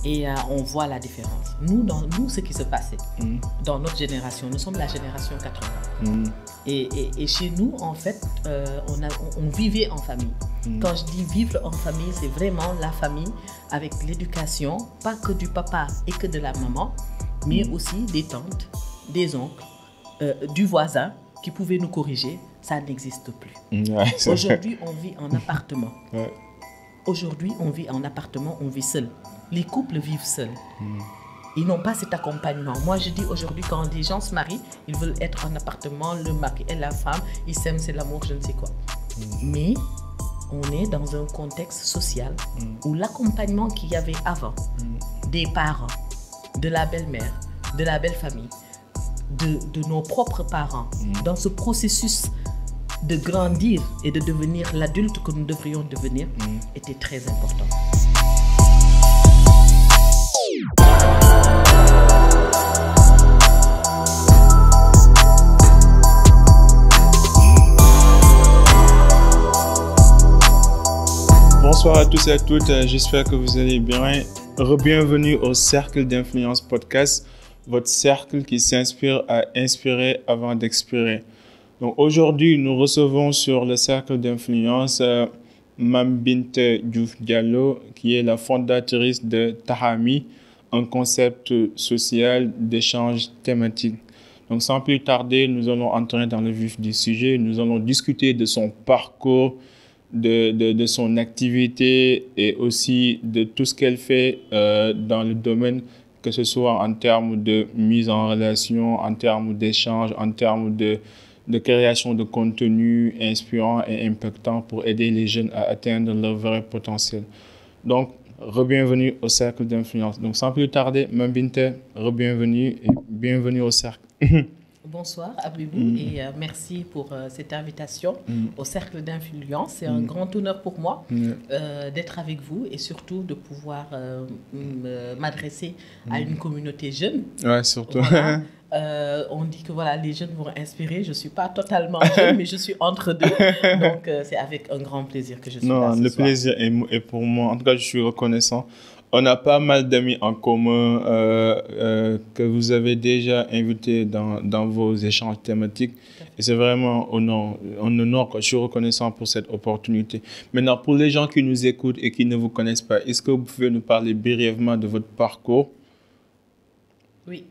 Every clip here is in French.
et on voit la différence. Nous, ce qui se passait dans notre génération, nous sommes la génération 80. Et chez nous, en fait, on vivait en famille. Quand je dis vivre en famille, c'est vraiment la famille avec l'éducation, pas que du papa et que de la maman, mais aussi des tantes, des oncles, du voisin qui pouvaient nous corriger. Ça n'existe plus. Aujourd'hui, on vit en appartement. Aujourd'hui, on vit en appartement, on vit seul. Les couples vivent seuls. Ils n'ont pas cet accompagnement. Moi, je dis aujourd'hui, quand les gens se marient, ils veulent être en appartement, le mari et la femme, ils s'aiment, c'est l'amour, je ne sais quoi. Mais on est dans un contexte social où l'accompagnement qu'il y avait avant, des parents, de la belle-mère, de la belle-famille, de nos propres parents, dans ce processus de grandir et de devenir l'adulte que nous devrions devenir, était très important. Bonsoir à tous et à toutes, j'espère que vous allez bien. Bienvenue au Cercle d'Influence Podcast, votre cercle qui s'inspire à inspirer avant d'expirer. Donc aujourd'hui, nous recevons sur le Cercle d'Influence Mame Binta Diouf Diallo, qui est la fondatrice de Tahami, un concept social d'échange thématique. Donc sans plus tarder, nous allons entrer dans le vif du sujet. Nous allons discuter de son parcours, de son activité et aussi de tout ce qu'elle fait dans le domaine, que ce soit en termes de mise en relation, en termes d'échange, en termes de création de contenu inspirant et impactant pour aider les jeunes à atteindre leur vrai potentiel. Donc, re-bienvenue au Cercle d'Influence. Donc, sans plus tarder, Mame Binta, re-bienvenue et bienvenue au Cercle. Bonsoir Abibou et merci pour cette invitation au Cercle d'Influence. C'est un grand honneur pour moi d'être avec vous et surtout de pouvoir m'adresser à une communauté jeune. Ouais, surtout. Voilà. On dit que voilà, les jeunes vont inspirer. Je ne suis pas totalement jeune, mais je suis entre deux. Donc, c'est avec un grand plaisir que je suis là ce le soir. plaisir est pour moi. En tout cas, je suis reconnaissant. On a pas mal d'amis en commun que vous avez déjà invités dans vos échanges thématiques. Et c'est vraiment un honneur. Je suis reconnaissant pour cette opportunité. Maintenant, pour les gens qui nous écoutent et qui ne vous connaissent pas, est-ce que vous pouvez nous parler brièvement de votre parcours? Oui.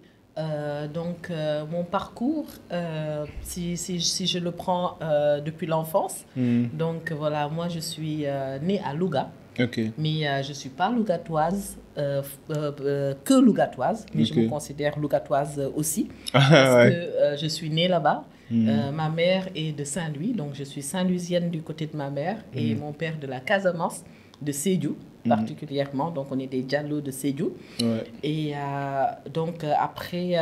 Donc, mon parcours, si je le prends depuis l'enfance, donc voilà, moi je suis née à Louga, mais je ne suis pas lougatoise, que lougatoise, mais je me considère lougatoise aussi, parce que je suis née là-bas. Ma mère est de Saint-Louis, donc je suis saint-louisienne du côté de ma mère, et mon père de la Casamance, de Sédhiou. Particulièrement, donc on est des Diallo de Sédhiou. Et donc après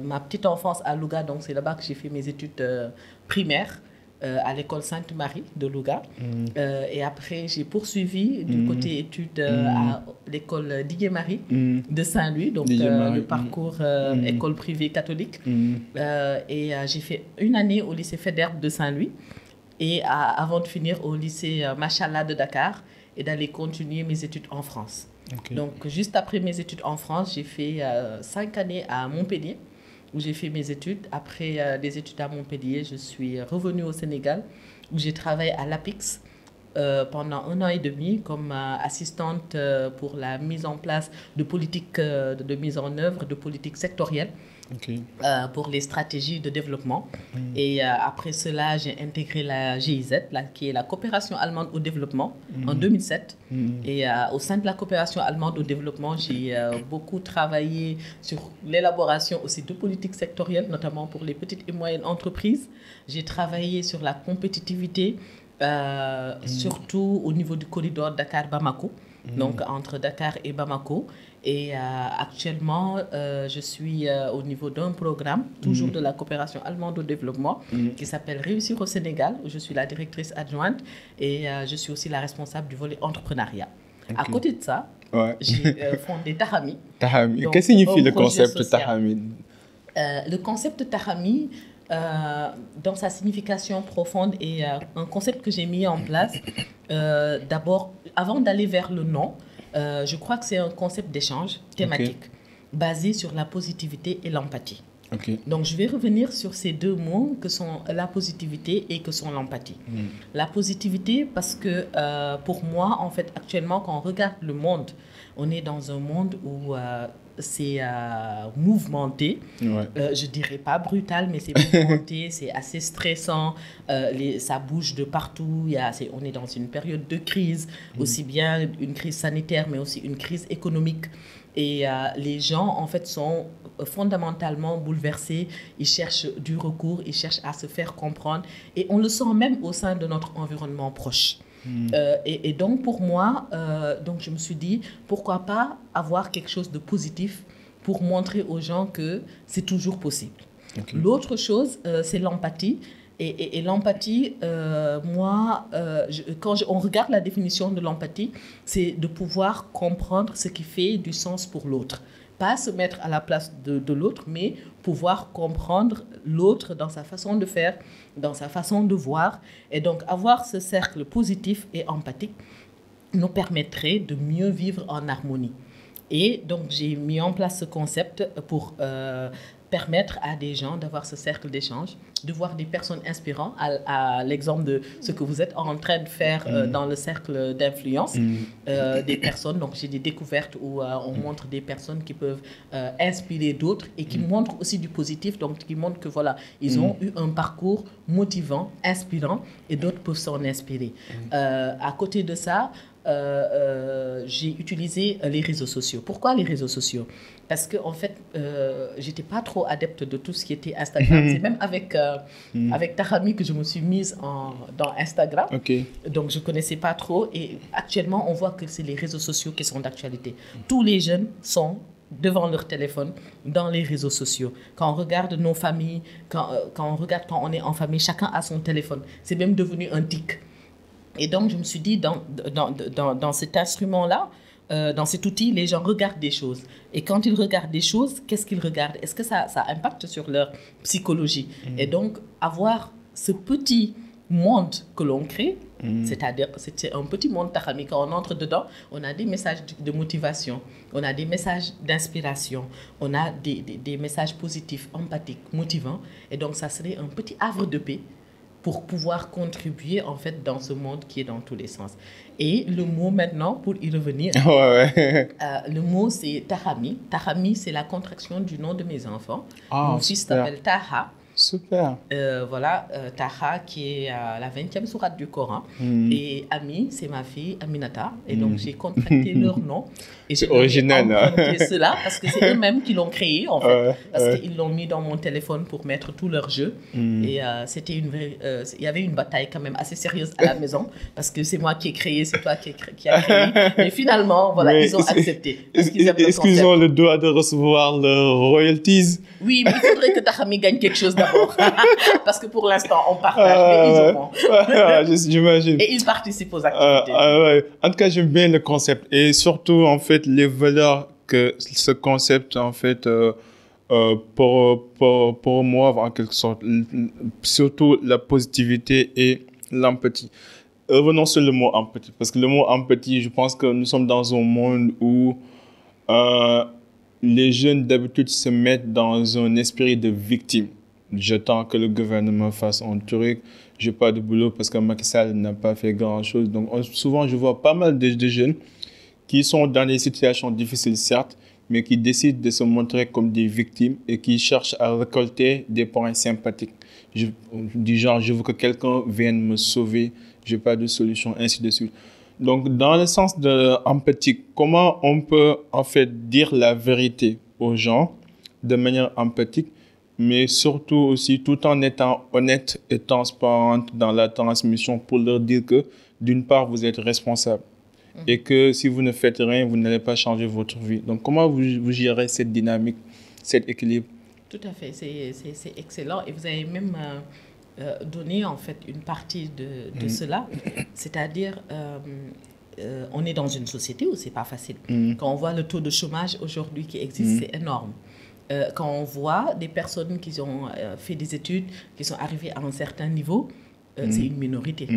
ma petite enfance à Louga, donc c'est là-bas que j'ai fait mes études primaires à l'école Sainte-Marie de Louga. Et après j'ai poursuivi du côté études à l'école Didier-Marie de Saint-Louis, donc le parcours école privée catholique. Et j'ai fait une année au lycée Faidherbe de Saint-Louis et avant de finir au lycée Machallah de Dakar et d'aller continuer mes études en France. Donc, juste après mes études en France, j'ai fait 5 années à Montpellier, où j'ai fait mes études. Après les études à Montpellier, je suis revenue au Sénégal, où j'ai travaillé à l'APIX pendant 1 an et demi comme assistante pour la mise en place de politiques de mise en œuvre de politiques sectorielles. Pour les stratégies de développement. Et après cela, j'ai intégré la GIZ, qui est la coopération allemande au développement, en 2007. Et au sein de la coopération allemande au développement, j'ai beaucoup travaillé sur l'élaboration aussi de politiques sectorielles, notamment pour les petites et moyennes entreprises. J'ai travaillé sur la compétitivité, surtout au niveau du corridor Dakar-Bamako, donc entre Dakar et Bamako. Et actuellement, je suis au niveau d'un programme, toujours de la coopération allemande au développement, qui s'appelle Réussir au Sénégal, où je suis la directrice adjointe et je suis aussi la responsable du volet entrepreneuriat. À côté de ça, j'ai fondé Tahami. Tahami, qu'est-ce que signifie le concept Tahami? Le concept Tahami, dans sa signification profonde, est un concept que j'ai mis en place. D'abord, avant d'aller vers le nom, Je crois que c'est un concept d'échange thématique basé sur la positivité et l'empathie. Donc, je vais revenir sur ces deux mots que sont la positivité et que sont l'empathie. La positivité parce que pour moi, en fait, actuellement, quand on regarde le monde, on est dans un monde où c'est mouvementé. Je ne dirais pas brutal, mais c'est mouvementé, c'est assez stressant. Ça bouge de partout. On est dans une période de crise, aussi bien une crise sanitaire, mais aussi une crise économique. Et les gens, en fait, sont fondamentalement bouleversés. Ils cherchent du recours, ils cherchent à se faire comprendre. Et on le sent même au sein de notre environnement proche. Et donc, pour moi, je me suis dit, pourquoi pas avoir quelque chose de positif pour montrer aux gens que c'est toujours possible. L'autre chose, c'est l'empathie. Et l'empathie, quand on regarde la définition de l'empathie, c'est de pouvoir comprendre ce qui fait du sens pour l'autre. Pas se mettre à la place de l'autre, mais pouvoir comprendre l'autre dans sa façon de faire, dans sa façon de voir. Et donc, avoir ce cercle positif et empathique nous permettrait de mieux vivre en harmonie. Et donc, j'ai mis en place ce concept pour permettre à des gens d'avoir ce cercle d'échange, de voir des personnes inspirantes, à l'exemple de ce que vous êtes en train de faire dans le cercle d'influence, des personnes, donc j'ai des découvertes où on montre des personnes qui peuvent inspirer d'autres et qui montrent aussi du positif, donc qui montrent que voilà, ils ont eu un parcours motivant, inspirant et d'autres peuvent s'en inspirer. À côté de ça, j'ai utilisé les réseaux sociaux. Pourquoi les réseaux sociaux? Parce que en fait, j'étais pas trop adepte de tout ce qui était Instagram. C'est même avec Tahami que je me suis mise dans Instagram. Donc, je connaissais pas trop. Et actuellement, on voit que c'est les réseaux sociaux qui sont d'actualité. Tous les jeunes sont devant leur téléphone, dans les réseaux sociaux. Quand on regarde nos familles, quand on est en famille, chacun a son téléphone. C'est même devenu un tic. Et donc, je me suis dit, dans cet instrument-là, dans cet outil, les gens regardent des choses. Et quand ils regardent des choses, qu'est-ce qu'ils regardent? Est-ce que ça impacte sur leur psychologie? Et donc, avoir ce petit monde que l'on crée, c'est-à-dire, c'est un petit monde Tahami. Quand on entre dedans, on a des messages de motivation, on a des messages d'inspiration, on a des messages positifs, empathiques, motivants. Et donc, ça serait un petit havre de paix pour pouvoir contribuer en fait dans ce monde qui est dans tous les sens. Et le mot maintenant, pour y revenir, le mot c'est Tahami. Tahami, c'est la contraction du nom de mes enfants. Mon fils s'appelle Taha. Super. Voilà, Taha qui est la 20e sourate du Coran. Et Ami, c'est ma fille Aminata. Et donc j'ai contracté leur nom. Et c'est original. J'ai cela parce que c'est eux-mêmes qui l'ont créé en fait. Parce qu'ils l'ont mis dans mon téléphone pour mettre tous leurs jeux. Et c'était il y avait une bataille quand même assez sérieuse à la maison. Parce que c'est moi qui ai créé, c'est toi qui as créé. Mais finalement, voilà, ils ont accepté. Est-ce qu'ils ont le droit de recevoir leurs royalties? Oui, mais il faudrait que Tahami gagne quelque chose d'abord. Parce que pour l'instant, on partage, mais ils auront. J'imagine. Et ils participent aux activités. Ouais. En tout cas, j'aime bien le concept. Et surtout, en fait, les valeurs que ce concept, en fait, pour moi, en quelque sorte, surtout la positivité et l'empathie. Revenons sur le mot empathie. Parce que le mot empathie, je pense que nous sommes dans un monde où les jeunes d'habitude se mettent dans un esprit de victime. J'attends que le gouvernement fasse un truc, j'ai pas de boulot parce que Macky Sall n'a pas fait grand-chose. Donc souvent, je vois pas mal de jeunes qui sont dans des situations difficiles, certes, mais qui décident de se montrer comme des victimes et qui cherchent à récolter des points sympathiques. Du genre, je veux que quelqu'un vienne me sauver, j'ai pas de solution, ainsi de suite. Donc, dans le sens de empathique, comment on peut en fait dire la vérité aux gens de manière empathique, mais surtout aussi tout en étant honnête et transparente dans la transmission pour leur dire que d'une part, vous êtes responsable et que si vous ne faites rien, vous n'allez pas changer votre vie. Donc, comment vous gérez cette dynamique, cet équilibre? Tout à fait, c'est excellent et vous avez même donné en fait une partie de cela, c'est-à-dire on est dans une société où c'est pas facile. Quand on voit le taux de chômage aujourd'hui qui existe, c'est énorme. Quand on voit des personnes qui ont fait des études, qui sont arrivées à un certain niveau, c'est une minorité.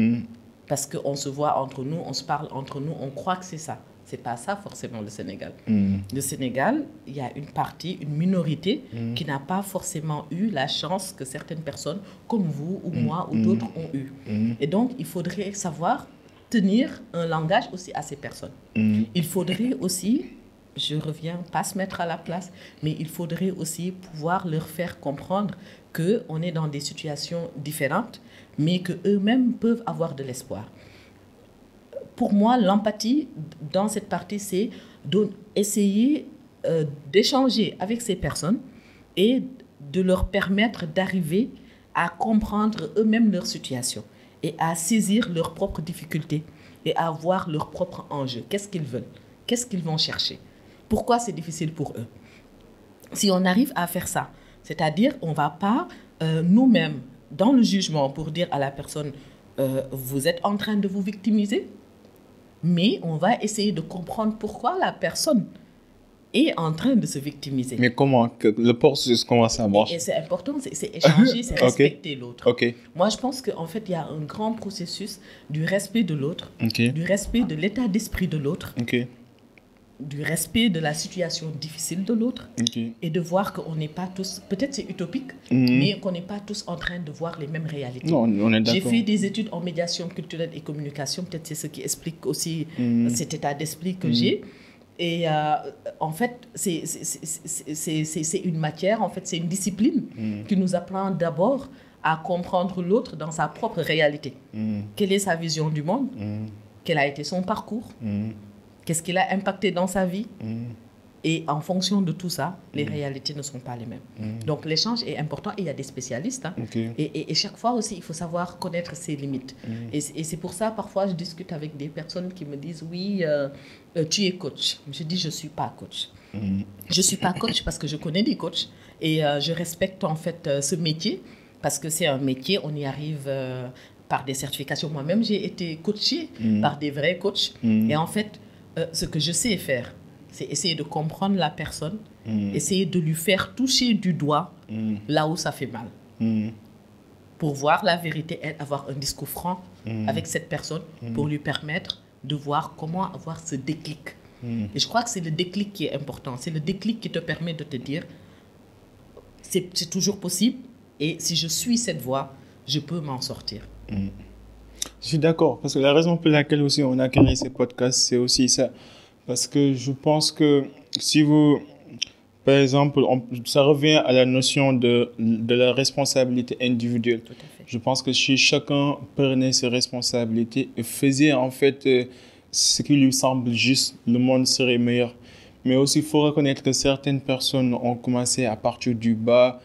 Parce qu'on se voit entre nous, on se parle entre nous, on croit que c'est ça. Ce n'est pas ça forcément le Sénégal. Le Sénégal, il y a une partie, une minorité qui n'a pas forcément eu la chance que certaines personnes comme vous ou moi ou d'autres ont eu. Et donc, il faudrait savoir tenir un langage aussi à ces personnes. Il faudrait aussi, je reviens, pas se mettre à la place, mais il faudrait aussi pouvoir leur faire comprendre qu'on est dans des situations différentes, mais qu'eux-mêmes peuvent avoir de l'espoir. Pour moi, l'empathie dans cette partie, c'est d'essayer d'échanger avec ces personnes et de leur permettre d'arriver à comprendre eux-mêmes leur situation et à saisir leurs propres difficultés et à voir leurs propres enjeux. Qu'est-ce qu'ils veulent? Qu'est-ce qu'ils vont chercher? Pourquoi c'est difficile pour eux? Si on arrive à faire ça, c'est-à-dire on ne va pas nous-mêmes dans le jugement pour dire à la personne vous êtes en train de vous victimiser, mais on va essayer de comprendre pourquoi la personne est en train de se victimiser. Mais comment? Le processus, comment ça marche? Et c'est important, c'est échanger, c'est respecter l'autre. Okay. Moi, je pense qu'en fait, il y a un grand processus du respect de l'autre, Okay. du respect de l'état d'esprit de l'autre, Okay. du respect de la situation difficile de l'autre, Okay. et de voir qu'on n'est pas tous, peut-être c'est utopique, mais qu'on n'est pas tous en train de voir les mêmes réalités. Non, on est d'accord. J'ai fait des études en médiation culturelle et communication, peut-être c'est ce qui explique aussi cet état d'esprit que j'ai. Et en fait, c'est une matière, en fait, c'est une discipline qui nous apprend d'abord à comprendre l'autre dans sa propre réalité. Quelle est sa vision du monde? Quel a été son parcours? Qu'est-ce qu'il a impacté dans sa vie? Et en fonction de tout ça, les réalités ne sont pas les mêmes. Donc l'échange est important et il y a des spécialistes. Hein. Okay. Et chaque fois aussi, il faut savoir connaître ses limites. Et c'est pour ça, parfois, je discute avec des personnes qui me disent « Oui, tu es coach ». Je dis « Je ne suis pas coach ». Je ne suis pas coach parce que je connais des coachs et je respecte en fait ce métier parce que c'est un métier, on y arrive par des certifications. Moi-même, j'ai été coachée par des vrais coachs. Et en fait, ce que je sais faire, c'est essayer de comprendre la personne, essayer de lui faire toucher du doigt là où ça fait mal. Pour voir la vérité et avoir un discours franc avec cette personne pour lui permettre de voir comment avoir ce déclic. Et je crois que c'est le déclic qui est important. C'est le déclic qui te permet de te dire c'est toujours possible et si je suis cette voie, je peux m'en sortir. Je suis d'accord, parce que la raison pour laquelle aussi on a créé ces podcasts, c'est aussi ça. Parce que je pense que si vous, par exemple, ça revient à la notion de la responsabilité individuelle. Tout à fait. Je pense que si chacun prenait ses responsabilités et faisait en fait ce qui lui semble juste, le monde serait meilleur. Mais aussi, il faut reconnaître que certaines personnes ont commencé à partir du bas,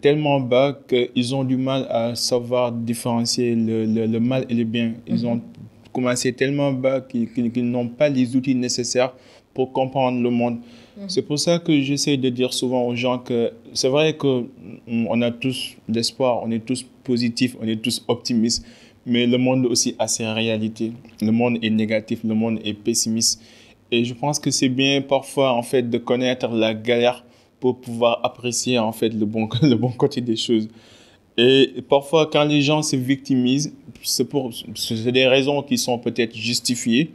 tellement bas qu'ils ont du mal à savoir différencier le mal et le bien. Ils ont commencé tellement bas qu'ils n'ont pas les outils nécessaires pour comprendre le monde. C'est pour ça que j'essaie de dire souvent aux gens que c'est vrai qu'on a tous l'espoir, on est tous positifs, on est tous optimistes, mais le monde aussi a ses réalités. Le monde est négatif, le monde est pessimiste. Et je pense que c'est bien parfois en fait de connaître la galère pour pouvoir apprécier en fait le bon côté des choses. Et parfois quand les gens se victimisent, c'est des raisons qui sont peut-être justifiées,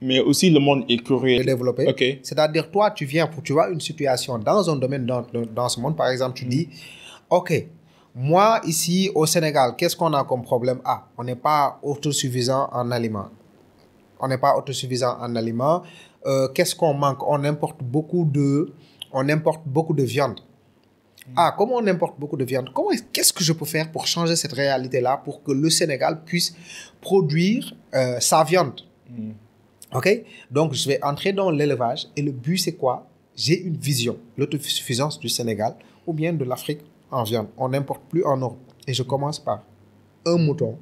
mais aussi le monde est curieux. De développer. Okay. C'est-à-dire, toi, tu viens pour, tu vois, une situation dans un domaine, dans ce monde, par exemple, tu dis, OK, moi, ici, au Sénégal, qu'est-ce qu'on a comme problème? Ah, on n'est pas autosuffisant en aliments. On n'est pas autosuffisant en aliments. Qu'est-ce qu'on manque? On importe beaucoup de viande. Ah, comment on importe beaucoup de viande? Qu'est-ce que je peux faire pour changer cette réalité-là pour que le Sénégal puisse produire sa viande? OK? Donc, je vais entrer dans l'élevage et le but, c'est quoi? J'ai une vision, l'autosuffisance du Sénégal ou bien de l'Afrique en viande. On n'importe plus en Europe. Et je commence par un mouton,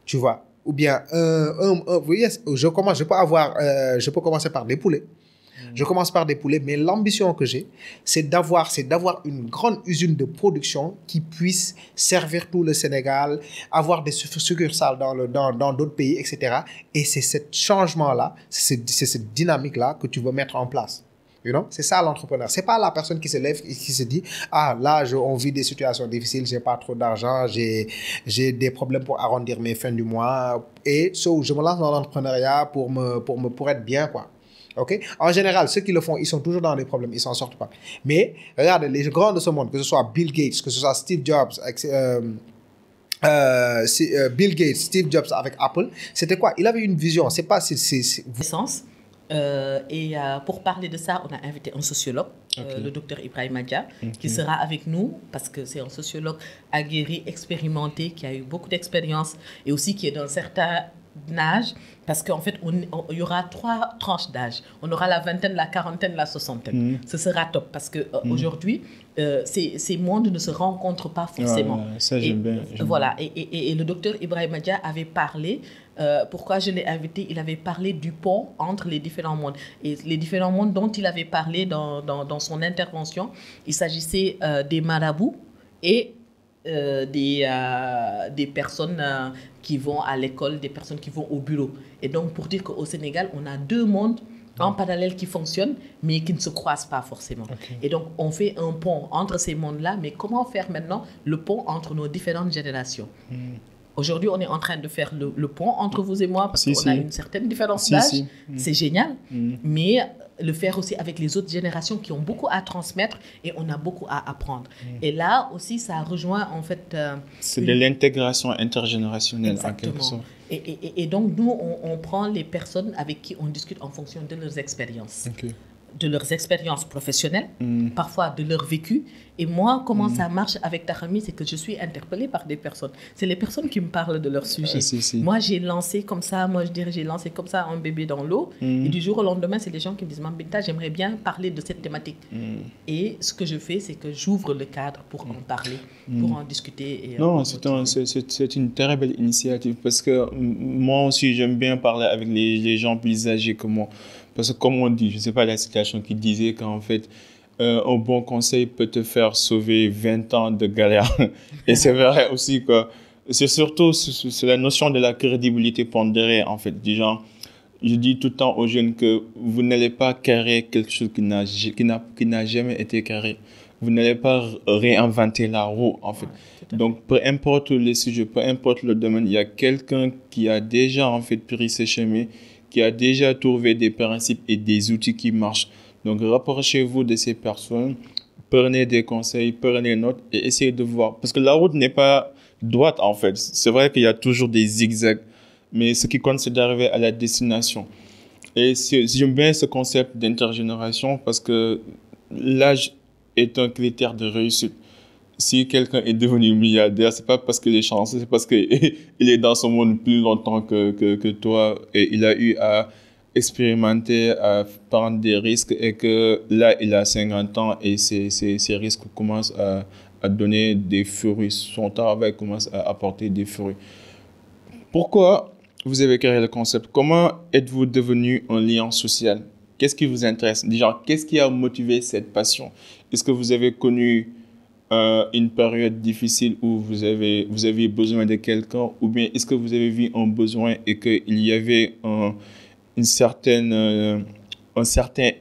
tu vois, ou bien vous voyez, je peux commencer par des poulets. Je commence par des poulets, mais l'ambition que j'ai, c'est d'avoir une grande usine de production qui puisse servir tout le Sénégal, avoir des succursales dans d'autres pays, etc. Et c'est ce changement-là, c'est cette dynamique-là que tu veux mettre en place. You know? C'est ça l'entrepreneur. C'est pas la personne qui se lève et qui se dit ah là on vit des situations difficiles, j'ai pas trop d'argent, j'ai des problèmes pour arrondir mes fins du mois et je me lance dans l'entrepreneuriat pour être bien quoi. OK? En général, ceux qui le font, ils sont toujours dans des problèmes, ils s'en sortent pas. Mais regardez les grands de ce monde, que ce soit Bill Gates, que ce soit Steve Jobs, Bill Gates, Steve Jobs avec Apple, c'était quoi? Il avait une vision. C'est pas pour parler de ça, on a invité un sociologue, le docteur Ibrahima Dia, qui sera avec nous parce que c'est un sociologue aguerri, expérimenté, qui a eu beaucoup d'expérience et aussi qui est dans certains âge, parce qu'en fait, il y aura 3 tranches d'âge. On aura la vingtaine, la quarantaine, la soixantaine. Ce sera top, parce qu'aujourd'hui, ces mondes ne se rencontrent pas forcément. Ça, j'aime bien. Voilà, et le docteur Ibrahima Dia avait parlé, pourquoi je l'ai invité, il avait parlé du pont entre les différents mondes. Et les différents mondes dont il avait parlé dans son intervention, il s'agissait des marabouts et des personnes qui vont à l'école, des personnes qui vont au bureau. Et donc, pour dire qu'au Sénégal, on a 2 mondes en parallèle qui fonctionnent, mais qui ne se croisent pas forcément. Et donc, on fait un pont entre ces mondes-là, mais comment faire maintenant le pont entre nos différentes générations? Aujourd'hui, on est en train de faire le pont entre vous et moi, parce qu'on a une certaine différence d'âge. C'est génial, mais le faire aussi avec les autres générations qui ont beaucoup à transmettre et on a beaucoup à apprendre. Et là aussi, ça rejoint en fait... c'est de l'intégration intergénérationnelle. Exactement. En quelque sorte. Et donc, nous, on prend les personnes avec qui on discute en fonction de leurs expériences. De leurs expériences professionnelles, parfois de leur vécu. Et moi, comment ça marche avec Tahami, c'est que je suis interpellée par des personnes. C'est les personnes qui me parlent de leur sujet. Moi, j'ai lancé comme ça, un bébé dans l'eau. Et du jour au lendemain, c'est les gens qui me disent, Mambinta, j'aimerais bien parler de cette thématique. Et ce que je fais, c'est que j'ouvre le cadre pour en parler, pour en discuter. Et c'est une très belle initiative parce que moi aussi, j'aime bien parler avec les gens plus âgés que moi. Parce que comme on dit, je ne sais pas la citation qui disait qu'en fait, un bon conseil peut te faire sauver 20 ans de galère. Et c'est vrai aussi que c'est surtout la notion de la crédibilité pondérée, en fait. Du genre, je dis tout le temps aux jeunes que vous n'allez pas carrer quelque chose qui n'a jamais été carré. Vous n'allez pas réinventer la roue, en fait. Donc, peu importe les sujets, peu importe le domaine, il y a quelqu'un qui a déjà, en fait, pris ses chemins, qui a déjà trouvé des principes et des outils qui marchent. Donc, rapprochez-vous de ces personnes, prenez des conseils, prenez des notes et essayez de voir. Parce que la route n'est pas droite, en fait. C'est vrai qu'il y a toujours des zigzags, mais ce qui compte, c'est d'arriver à la destination. Et j'aime bien ce concept d'intergénération parce que l'âge est un critère de réussite. Si quelqu'un est devenu milliardaire, c'est pas parce qu'il est chanceux, c'est parce qu'il est dans ce monde plus longtemps que toi et il a eu à expérimenter, à prendre des risques et que là, il a 50 ans et ces risques commencent à donner des fruits. Son travail commence à apporter des fruits. Pourquoi vous avez créé le concept? Comment êtes-vous devenu un lien social? Qu'est-ce qui vous intéresse? Déjà, qu'est-ce qui a motivé cette passion? Est-ce que vous avez connu une période difficile où vous aviez besoin de quelqu'un ou bien est-ce que vous avez vu un besoin et qu'il y avait un certain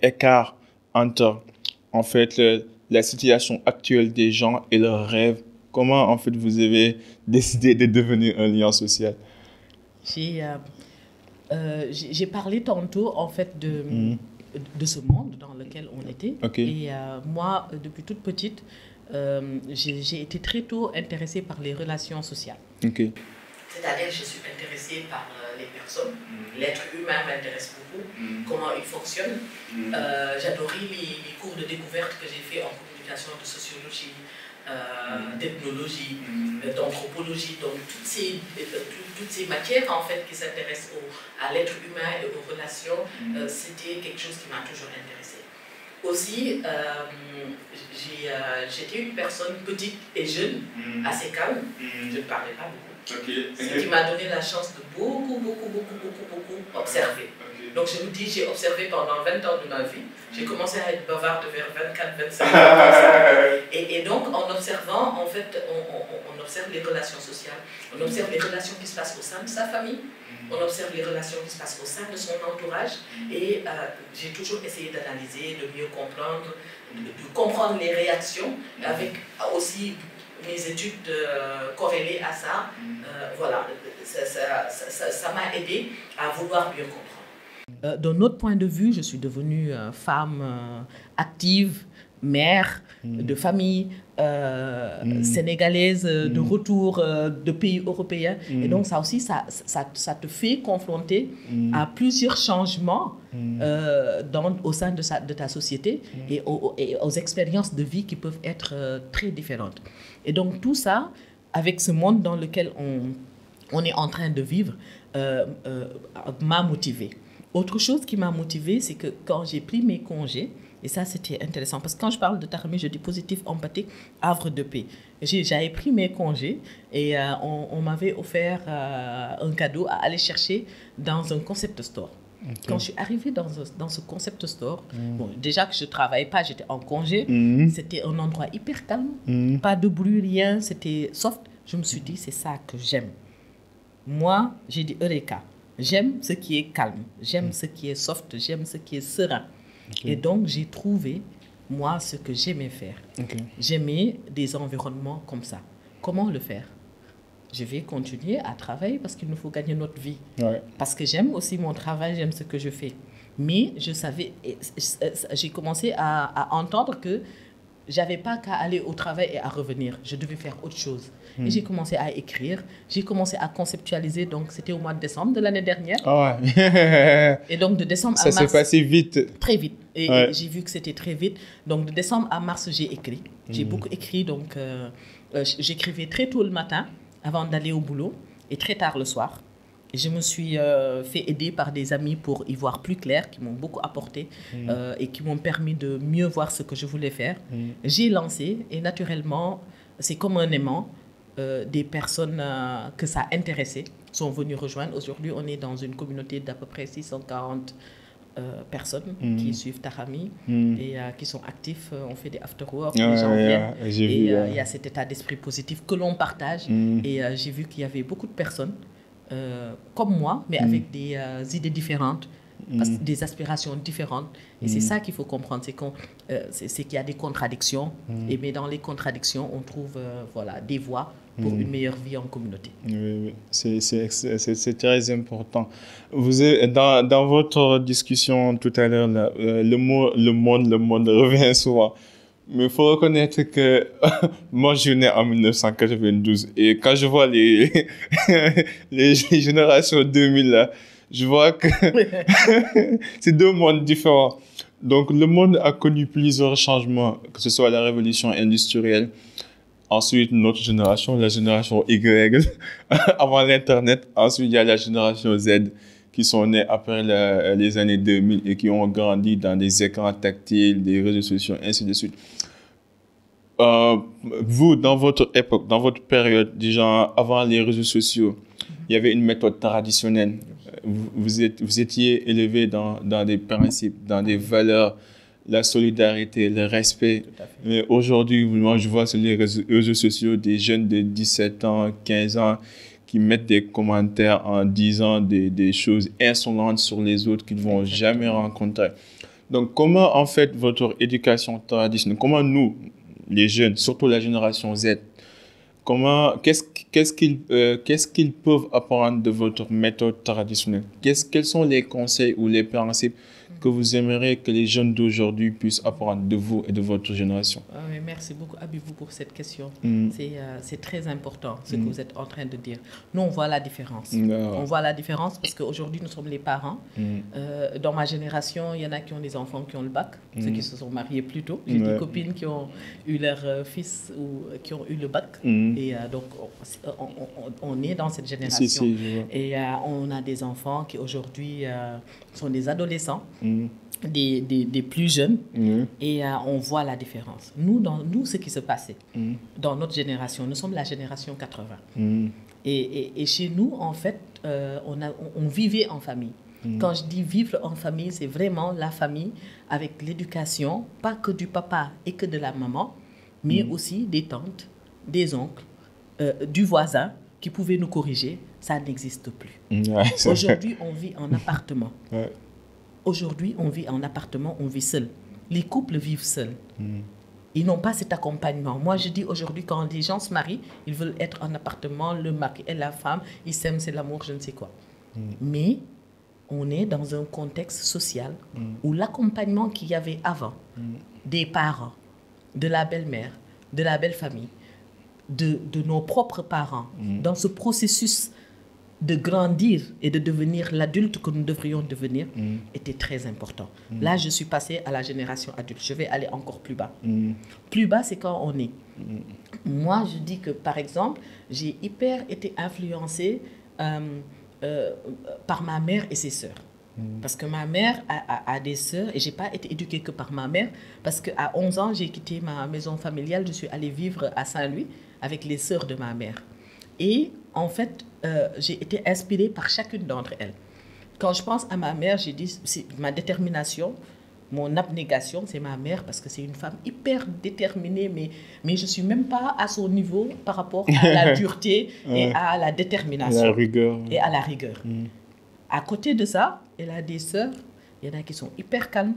écart entre en fait la situation actuelle des gens et leurs rêves? Comment en fait vous avez décidé de devenir un lien social? J'ai parlé tantôt en fait de ce monde dans lequel on était. Et moi, depuis toute petite, j'ai été très tôt intéressée par les relations sociales. C'est-à-dire que je suis intéressée par les personnes. L'être humain m'intéresse beaucoup. Comment il fonctionne. J'adorais les cours de découverte que j'ai fait en communication, de sociologie, d'ethnologie, d'anthropologie. Donc toutes ces matières en fait qui s'intéressent à l'être humain et aux relations, c'était quelque chose qui m'a toujours intéressée. Aussi, j'étais une personne petite et jeune, assez calme. Je ne parlais pas beaucoup. Ce qui m'a donné la chance de beaucoup observer. Donc je vous dis, j'ai observé pendant 20 ans de ma vie. J'ai commencé à être bavarde vers 24, 25 ans. Et donc en observant, en fait, on observe les relations sociales, on observe les relations qui se passent au sein de sa famille, on observe les relations qui se passent au sein de son entourage. Et j'ai toujours essayé d'analyser, de mieux comprendre, de comprendre les réactions, avec aussi mes études corrélées à ça. Voilà, ça m'a aidé à vouloir mieux comprendre. D'un autre point de vue, je suis devenue femme active, mère de famille, sénégalaise de retour de pays européens. Et donc ça aussi, ça te fait confronter à plusieurs changements au sein de ta société et aux expériences de vie qui peuvent être très différentes. Et donc tout ça, avec ce monde dans lequel on est en train de vivre, m'a motivée. Autre chose qui m'a motivée, c'est que quand j'ai pris mes congés, et ça c'était intéressant, parce que quand je parle de Tarami, je dis positif, empathique, havre de paix. J'avais pris mes congés et on m'avait offert un cadeau à aller chercher dans un concept store. Okay. Quand je suis arrivée dans ce concept store, bon, déjà que je ne travaillais pas, j'étais en congé, c'était un endroit hyper calme, pas de bruit, rien, c'était soft. Je me suis dit, c'est ça que j'aime. Moi, j'ai dit Eureka. J'aime ce qui est calme, j'aime ce qui est soft, j'aime ce qui est serein. Okay. Et donc, j'ai trouvé, moi, ce que j'aimais faire. Okay. J'aimais des environnements comme ça. Comment le faire? Je vais continuer à travailler parce qu'il nous faut gagner notre vie. Ouais. Parce que j'aime aussi mon travail, j'aime ce que je fais. Mais je savais, j'ai commencé à entendre que je n'avais pas qu'à aller au travail et à revenir. Je devais faire autre chose. Et j'ai commencé à écrire, j'ai commencé à conceptualiser. Donc, c'était au mois de décembre de l'année dernière. Oh ouais. Et donc, de décembre à mars... Ça s'est passé vite. Très vite. Et j'ai vu que c'était très vite. Donc, de décembre à mars, j'ai écrit. J'ai beaucoup écrit. Donc, j'écrivais très tôt le matin avant d'aller au boulot et très tard le soir. Et je me suis fait aider par des amis pour y voir plus clair, qui m'ont beaucoup apporté et qui m'ont permis de mieux voir ce que je voulais faire. J'ai lancé et naturellement, c'est comme un aimant. Des personnes que ça intéressait sont venues rejoindre. Aujourd'hui, on est dans une communauté d'à peu près 640 personnes qui suivent Tarami et qui sont actifs. On fait des after-work, les gens viennent. Et il y a cet état d'esprit positif que l'on partage. Et j'ai vu qu'il y avait beaucoup de personnes comme moi, mais avec des idées différentes, des aspirations différentes. Et c'est ça qu'il faut comprendre, c'est qu'il y a des contradictions. Et mais dans les contradictions, on trouve voilà, des voies pour une meilleure vie en communauté. Oui, c'est très important. Vous êtes, dans votre discussion tout à l'heure, le monde revient souvent. Mais il faut reconnaître que moi, je suis né en 1992. Et quand je vois les générations 2000, là, je vois que c'est deux mondes différents. Donc, le monde a connu plusieurs changements, que ce soit la révolution industrielle, ensuite notre génération, la génération Y, avant l'Internet. Ensuite, il y a la génération Z qui sont nés après les années 2000 et qui ont grandi dans des écrans tactiles, des réseaux sociaux, ainsi de suite. Vous, dans votre époque, dans votre période, déjà avant les réseaux sociaux, il y avait une méthode traditionnelle. Vous étiez élevé dans des principes, dans des valeurs, la solidarité, le respect. Mais aujourd'hui, moi, je vois sur les réseaux sociaux des jeunes de 17 ans, 15 ans qui mettent des commentaires en disant des choses insolentes sur les autres qu'ils ne vont jamais rencontrer. Donc, comment, en fait, votre éducation traditionnelle, comment nous, les jeunes, surtout la génération Z, qu'est-ce qu'ils peuvent apprendre de votre méthode traditionnelle? Quels sont les conseils ou les principes que vous aimeriez que les jeunes d'aujourd'hui puissent apprendre de vous et de votre génération? Oui, merci beaucoup, Abibou, pour cette question. C'est très important, ce que vous êtes en train de dire. Nous, on voit la différence. On voit la différence parce qu'aujourd'hui, nous sommes les parents. Dans ma génération, il y en a qui ont des enfants qui ont le bac, ceux qui se sont mariés plus tôt. J'ai des copines qui ont eu leur fils ou qui ont eu le bac. Et donc, on est dans cette génération. Et on a des enfants qui aujourd'hui sont des adolescents. Des plus jeunes et on voit la différence. Nous, ce qui se passait dans notre génération, nous sommes la génération 80. Et chez nous, en fait, on vivait en famille. Quand je dis vivre en famille, c'est vraiment la famille avec l'éducation, pas que du papa et que de la maman, mais aussi des tantes, des oncles, du voisin qui pouvait nous corriger, ça n'existe plus. Aujourd'hui, on vit en appartement. Aujourd'hui, on vit en appartement, on vit seul. Les couples vivent seuls. Ils n'ont pas cet accompagnement. Moi, je dis aujourd'hui, quand les gens se marient, ils veulent être en appartement, le mari et la femme, ils s'aiment, c'est l'amour, je ne sais quoi. Mais on est dans un contexte social où l'accompagnement qu'il y avait avant, des parents, de la belle-mère, de la belle-famille, de nos propres parents, dans ce processus de grandir et de devenir l'adulte que nous devrions devenir, était très important. Là, je suis passée à la génération adulte. Je vais aller encore plus bas. Plus bas, c'est quand on est. Moi, je dis que, par exemple, j'ai hyper été influencée par ma mère et ses sœurs. Parce que ma mère a des sœurs et je n'ai pas été éduquée que par ma mère. Parce qu'à 11 ans, j'ai quitté ma maison familiale. Je suis allée vivre à Saint-Louis avec les sœurs de ma mère. Et en fait, j'ai été inspirée par chacune d'entre elles. Quand je pense à ma mère, j'ai dit, c'est ma détermination, mon abnégation, c'est ma mère parce que c'est une femme hyper déterminée, mais je ne suis même pas à son niveau par rapport à la dureté et à la détermination. La rigueur. Et à la rigueur. À côté de ça, elle a des sœurs, il y en a qui sont hyper calmes,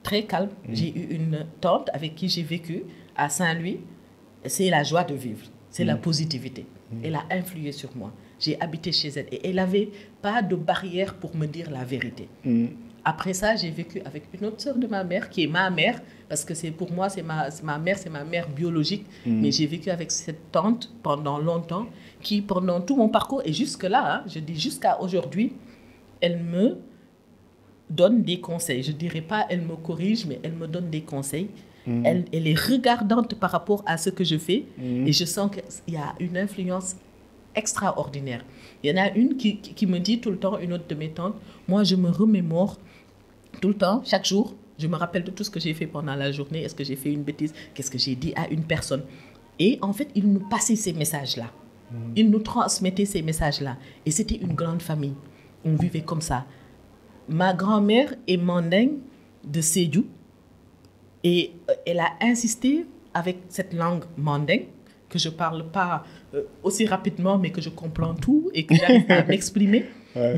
très calmes. J'ai eu une tante avec qui j'ai vécu à Saint-Louis. C'est la joie de vivre, c'est la positivité. Elle a influé sur moi. J'ai habité chez elle et elle n'avait pas de barrière pour me dire la vérité. Après ça, j'ai vécu avec une autre sœur de ma mère, qui est ma mère, parce que pour moi, c'est ma mère biologique. Mais j'ai vécu avec cette tante pendant longtemps, qui pendant tout mon parcours, et jusque-là, je dis jusqu'à aujourd'hui, elle me donne des conseils. Je ne dirais pas elle me corrige, mais elle me donne des conseils. Elle est regardante par rapport à ce que je fais, et je sens qu'il y a une influence extraordinaire. Il y en a une qui me dit tout le temps, une autre de mes tantes, moi je me remémore tout le temps, chaque jour, je me rappelle de tout ce que j'ai fait pendant la journée. Est-ce que j'ai fait une bêtise? Qu'est-ce que j'ai dit à une personne? Et en fait, il nous passait ces messages-là. Il nous transmettait ces messages-là. Et c'était une grande famille. On vivait comme ça. Ma grand-mère est mandingue de Sédhiou. Et elle a insisté avec cette langue mandingue, que je ne parle pas aussi rapidement, mais que je comprends tout et que j'arrive à m'exprimer.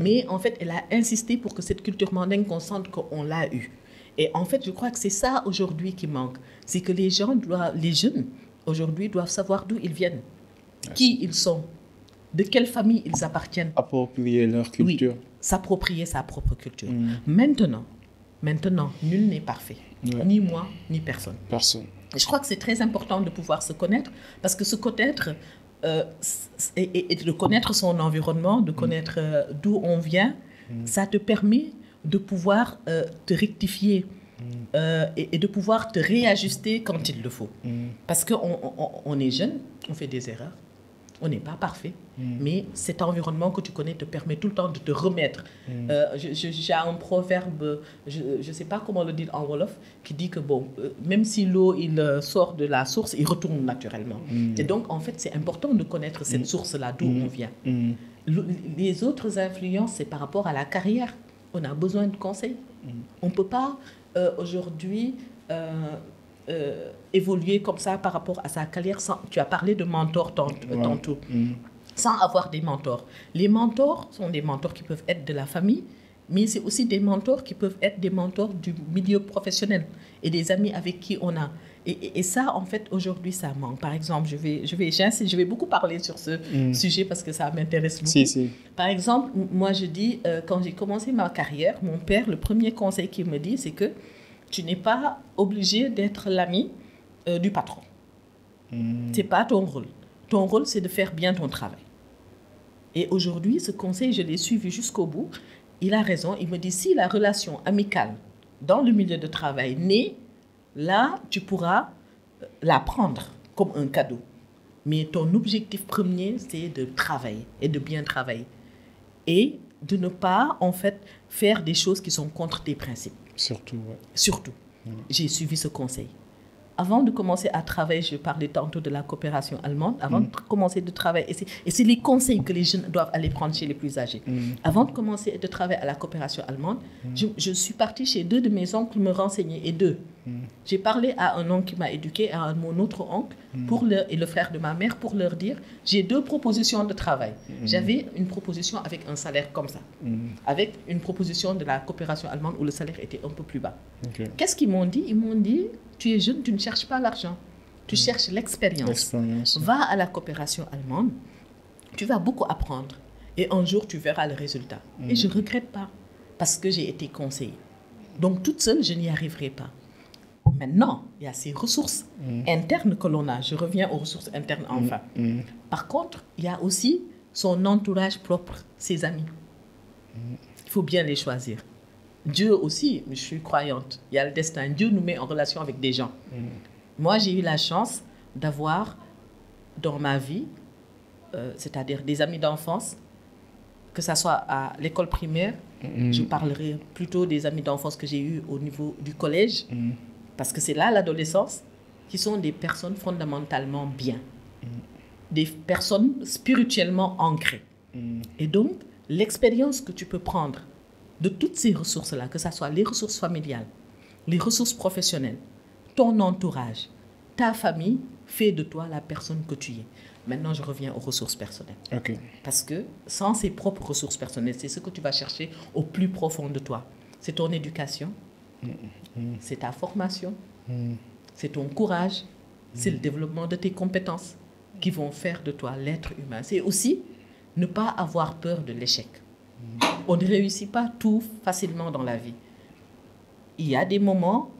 Mais en fait, elle a insisté pour que cette culture mandingue, qu'on sente qu'on l'a eue. Et en fait, je crois que c'est ça aujourd'hui qui manque. C'est que les jeunes aujourd'hui doivent savoir d'où ils viennent, qui ils sont, de quelle famille ils appartiennent. Approprier leur culture. Oui, s'approprier sa propre culture. Maintenant, nul n'est parfait. Ni moi, ni personne. Et je crois que c'est très important de pouvoir se connaître, parce que se connaître, et de connaître son environnement, de connaître d'où on vient, ça te permet de pouvoir te rectifier et de pouvoir te réajuster quand il le faut. Parce qu'on est jeune, on fait des erreurs, on n'est pas parfait, mais cet environnement que tu connais te permet tout le temps de te remettre. J'ai un proverbe, je ne sais pas comment le dire en Wolof, qui dit que même si l'eau sort de la source, il retourne naturellement. Et donc, en fait, c'est important de connaître cette source-là, d'où on vient. Les autres influences, c'est par rapport à la carrière. On a besoin de conseils. On ne peut pas aujourd'hui évoluer comme ça par rapport à sa carrière sans... Tu as parlé de mentors tantôt. Sans avoir des mentors. Les mentors sont des mentors qui peuvent être de la famille, mais c'est aussi des mentors qui peuvent être des mentors du milieu professionnel et des amis avec qui on a. Et ça, en fait, aujourd'hui, ça manque. Par exemple, je vais beaucoup parler sur ce sujet parce que ça m'intéresse beaucoup. Par exemple, moi, je dis, quand j'ai commencé ma carrière, mon père, le premier conseil qu'il me dit, c'est que tu n'es pas obligé d'être l'ami du patron. Ce n'est pas ton rôle. Ton rôle, c'est de faire bien ton travail. Et aujourd'hui, ce conseil, je l'ai suivi jusqu'au bout. Il a raison. Il me dit, si la relation amicale dans le milieu de travail naît, là, tu pourras la prendre comme un cadeau. Mais ton objectif premier, c'est de travailler et de bien travailler. Et de ne pas, en fait, faire des choses qui sont contre tes principes. Surtout. J'ai suivi ce conseil. Avant de commencer à travailler, je parlais tantôt de la coopération allemande, avant de commencer de travailler, et c'est les conseils que les jeunes doivent aller prendre chez les plus âgés. Avant de commencer de travailler à la coopération allemande, je suis partie chez 2 de mes oncles me renseigner, et 2. J'ai parlé à un oncle qui m'a éduqué, à mon autre oncle et le frère de ma mère pour leur dire, j'ai 2 propositions de travail. J'avais une proposition avec un salaire comme ça, avec une proposition de la coopération allemande où le salaire était un peu plus bas. Okay. Qu'est-ce qu'ils m'ont dit? Ils m'ont dit, tu es jeune, tu ne cherches pas l'argent, tu cherches l'expérience. Va à la coopération allemande, tu vas beaucoup apprendre et un jour tu verras le résultat. Et je ne regrette pas parce que j'ai été conseillée. Donc toute seule, je n'y arriverai pas. Maintenant, il y a ces ressources internes que l'on a. Je reviens aux ressources internes enfin. Par contre, il y a aussi son entourage propre, ses amis. Il faut bien les choisir. Dieu aussi, je suis croyante, il y a le destin. Dieu nous met en relation avec des gens. Moi, j'ai eu la chance d'avoir dans ma vie, c'est-à-dire des amis d'enfance, que ce soit à l'école primaire, je parlerai plutôt des amis d'enfance que j'ai eus au niveau du collège, parce que c'est là l'adolescence, qui sont des personnes fondamentalement bien, des personnes spirituellement ancrées. Et donc, l'expérience que tu peux prendre de toutes ces ressources-là, que ce soit les ressources familiales, les ressources professionnelles, ton entourage, ta famille, fait de toi la personne que tu es. Maintenant, je reviens aux ressources personnelles. Okay. Parce que sans ces propres ressources personnelles, c'est ce que tu vas chercher au plus profond de toi. C'est ton éducation, c'est ta formation, c'est ton courage, c'est le développement de tes compétences qui vont faire de toi l'être humain. C'est aussi ne pas avoir peur de l'échec. On ne réussit pas tout facilement dans la vie. Il y a des moments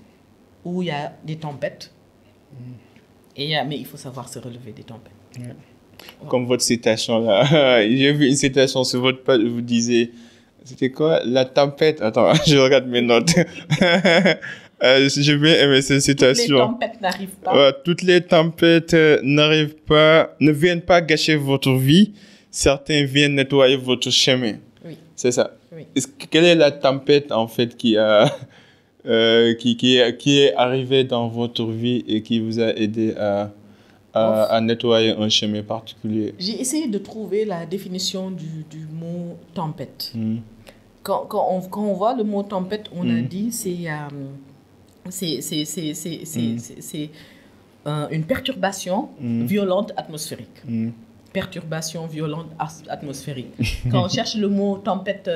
où il y a des tempêtes, mais il faut savoir se relever des tempêtes. Ouais. Comme votre citation là, j'ai vu une citation sur votre page où vous disiez, c'était quoi? La tempête, attends, je regarde mes notes. J'ai bien aimé cette citation. Toutes les tempêtes n'arrivent pas. Toutes les tempêtes ne viennent pas gâcher votre vie, certains viennent nettoyer votre chemin. Oui. C'est ça. Oui. Quelle est la tempête en fait qui est arrivée dans votre vie et qui vous a aidé à nettoyer un chemin particulier? J'ai essayé de trouver la définition du mot tempête. Quand on voit le mot tempête, on a dit c'est une perturbation violente atmosphérique. Perturbation violente atmosphérique. Quand on cherche le mot tempête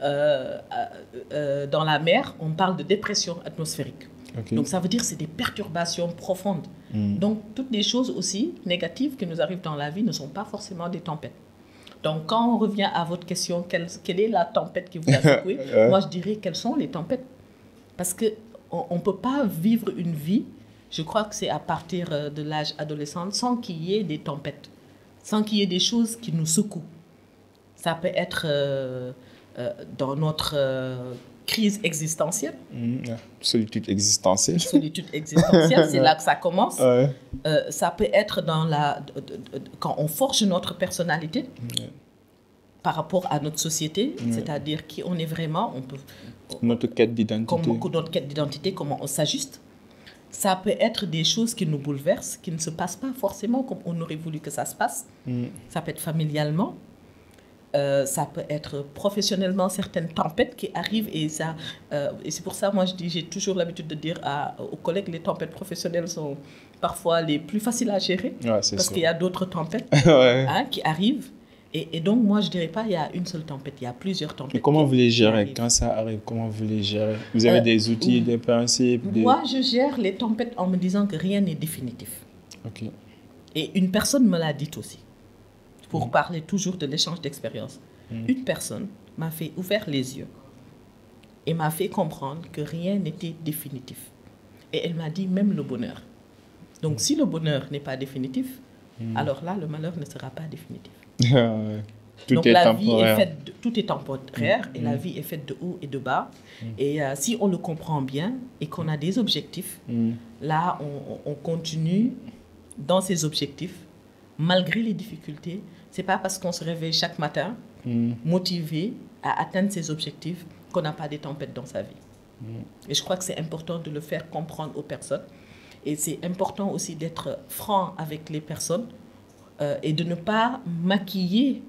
dans la mer, on parle de dépression atmosphérique. Okay. Donc ça veut dire que c'est des perturbations profondes. Donc toutes les choses aussi négatives qui nous arrivent dans la vie ne sont pas forcément des tempêtes. Donc quand on revient à votre question, quelle est la tempête qui vous a secoué? Moi je dirais quelles sont les tempêtes. Parce qu'on ne peut pas vivre une vie, je crois que c'est à partir de l'âge adolescent, sans qu'il y ait des tempêtes, sans qu'il y ait des choses qui nous secouent. Ça peut être dans notre crise existentielle. Solitude existentielle. Solitude existentielle, c'est là que ça commence. Ça peut être quand on forge notre personnalité par rapport à notre société, c'est-à-dire qui on est vraiment. Notre quête d'identité. Notre quête d'identité, comment on s'ajuste. Ça peut être des choses qui nous bouleversent, qui ne se passent pas forcément comme on aurait voulu que ça se passe. Ça peut être familialement. Ça peut être professionnellement, certaines tempêtes qui arrivent et c'est pour ça, moi, j'ai toujours l'habitude de dire aux collègues, les tempêtes professionnelles sont parfois les plus faciles à gérer parce qu'il y a d'autres tempêtes qui arrivent. Et donc, moi, je ne dirais pas qu'il y a une seule tempête, il y a plusieurs tempêtes. Mais comment vous les gérez quand ça arrive? Comment vous les gérez? Vous avez des outils, des principes? Moi, je gère les tempêtes en me disant que rien n'est définitif. Okay. Et une personne me l'a dit aussi. Pour parler toujours de l'échange d'expérience. Une personne m'a fait ouvrir les yeux et m'a fait comprendre que rien n'était définitif. Et elle m'a dit même le bonheur. Donc si le bonheur n'est pas définitif, alors là, le malheur ne sera pas définitif. Donc la vie est faite tout est temporaire et la vie est faite de haut et de bas. Et si on le comprend bien et qu'on a des objectifs, là, on continue dans ces objectifs, malgré les difficultés. Ce n'est pas parce qu'on se réveille chaque matin motivé à atteindre ses objectifs qu'on n'a pas des tempêtes dans sa vie. Et je crois que c'est important de le faire comprendre aux personnes. Et c'est important aussi d'être franc avec les personnes et de ne pas maquiller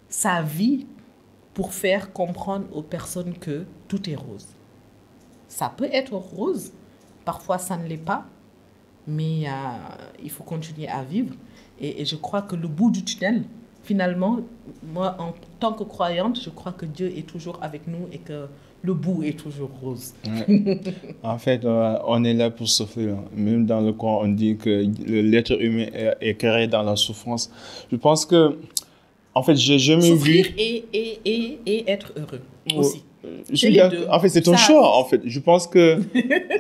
sa vie pour faire comprendre aux personnes que tout est rose. Ça peut être rose Parfois, ça ne l'est pas, mais il faut continuer à vivre. Et je crois que le bout du tunnel, finalement, moi, en tant que croyante, je crois que Dieu est toujours avec nous et que le bout est toujours rose. Ouais. En fait, on est là pour souffrir. Même dans le Coran, on dit que l'être humain est créé dans la souffrance. Je pense que, en fait, j'ai jamais vu... Souffrir et être heureux aussi. En fait, c'est ton choix, en fait. Je pense que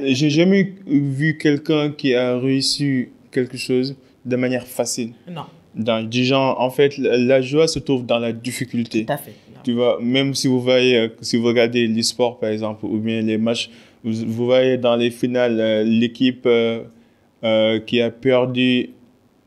j'ai jamais vu quelqu'un qui a réussi quelque chose de manière facile. Non. Du genre, en fait, la joie se trouve dans la difficulté. Tout à fait. Tu vois, même si vous voyez, si vous regardez l'e-sport, par exemple, ou bien les matchs, vous voyez dans les finales, l'équipe qui a perdu,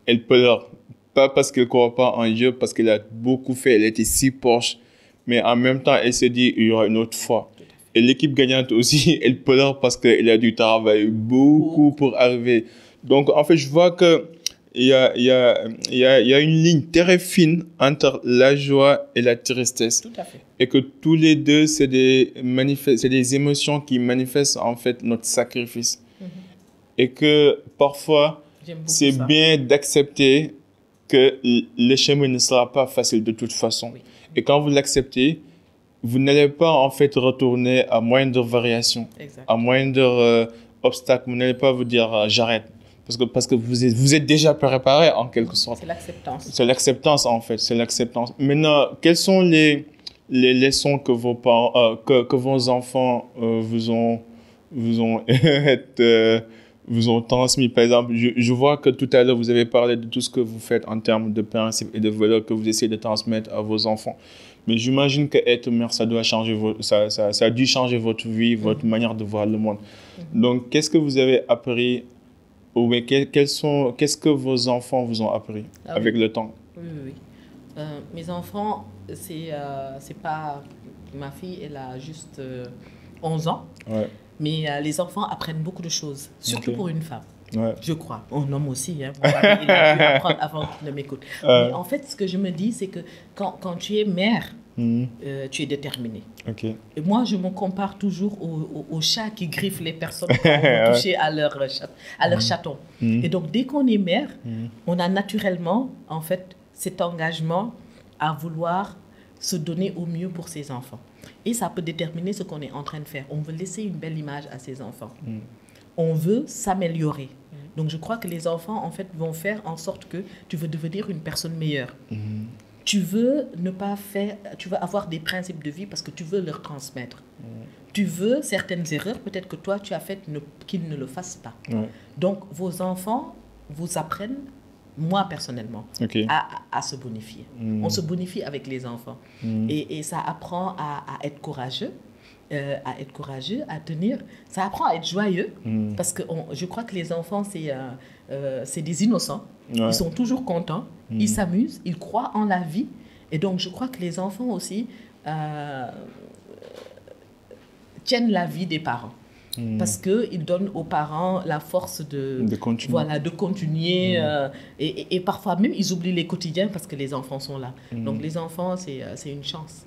elle pleure. Pas parce qu'elle ne croit pas en Dieu, parce qu'elle a beaucoup fait, elle était si proche. Mais en même temps, elle se dit, il y aura une autre fois. Et l'équipe gagnante aussi, elle pleure parce qu'elle a dû travailler beaucoup pour arriver. Donc, en fait, je vois que il y a une ligne très fine entre la joie et la tristesse. Tout à fait. Et que tous les deux, c'est des émotions qui manifestent en fait notre sacrifice. Et que parfois, c'est bien d'accepter que le chemin ne sera pas facile de toute façon. Oui. Et quand vous l'acceptez, vous n'allez pas en fait retourner à moindre variation, à moindre obstacle. Vous n'allez pas vous dire j'arrête. Parce que vous êtes déjà préparé en quelque sorte. C'est l'acceptance. C'est l'acceptance en fait, c'est l'acceptance. Maintenant, quelles sont les leçons que vos parents, que vos enfants vous ont transmis? Par exemple, je vois que tout à l'heure vous avez parlé de tout ce que vous faites en termes de principes et de valeurs que vous essayez de transmettre à vos enfants. Mais j'imagine que être mère, ça doit changer ça a dû changer votre vie, votre manière de voir le monde. Donc, qu'est-ce que vous avez appris? Ou qu'est-ce que vos enfants vous ont appris avec le temps? Oui. Mes enfants, c'est pas... Ma fille, elle a juste 11 ans. Ouais. Mais les enfants apprennent beaucoup de choses, surtout pour une femme. Ouais. Je crois. Un homme aussi. Hein. Mon mari, il a dû apprendre avant qu'il ne m'écoute. Mais en fait, ce que je me dis, c'est que quand tu es mère, tu es déterminée. Okay. Et moi, je me compare toujours aux chats qui griffent les personnes qui vont toucher à leur chaton. Et donc, dès qu'on est mère, on a naturellement, en fait, cet engagement à vouloir se donner au mieux pour ses enfants. Et ça peut déterminer ce qu'on est en train de faire. On veut laisser une belle image à ses enfants. On veut s'améliorer. Donc, je crois que les enfants, en fait, vont faire en sorte que tu veux devenir une personne meilleure. Tu veux tu veux avoir des principes de vie parce que tu veux leur transmettre. Tu veux certaines erreurs, peut-être que toi, tu as faites, qu'ils ne le fassent pas. Donc, vos enfants vous apprennent, moi personnellement, à se bonifier. On se bonifie avec les enfants. Et ça apprend à être courageux. À tenir, ça apprend à être joyeux parce que je crois que les enfants, c'est des innocents. Ils sont toujours contents, ils s'amusent, ils croient en la vie. Et donc, je crois que les enfants aussi tiennent la vie des parents. Parce qu'ils donnent aux parents la force de continuer. Voilà, de continuer. Et parfois même, ils oublient les quotidiens parce que les enfants sont là. Donc, les enfants, c'est une chance.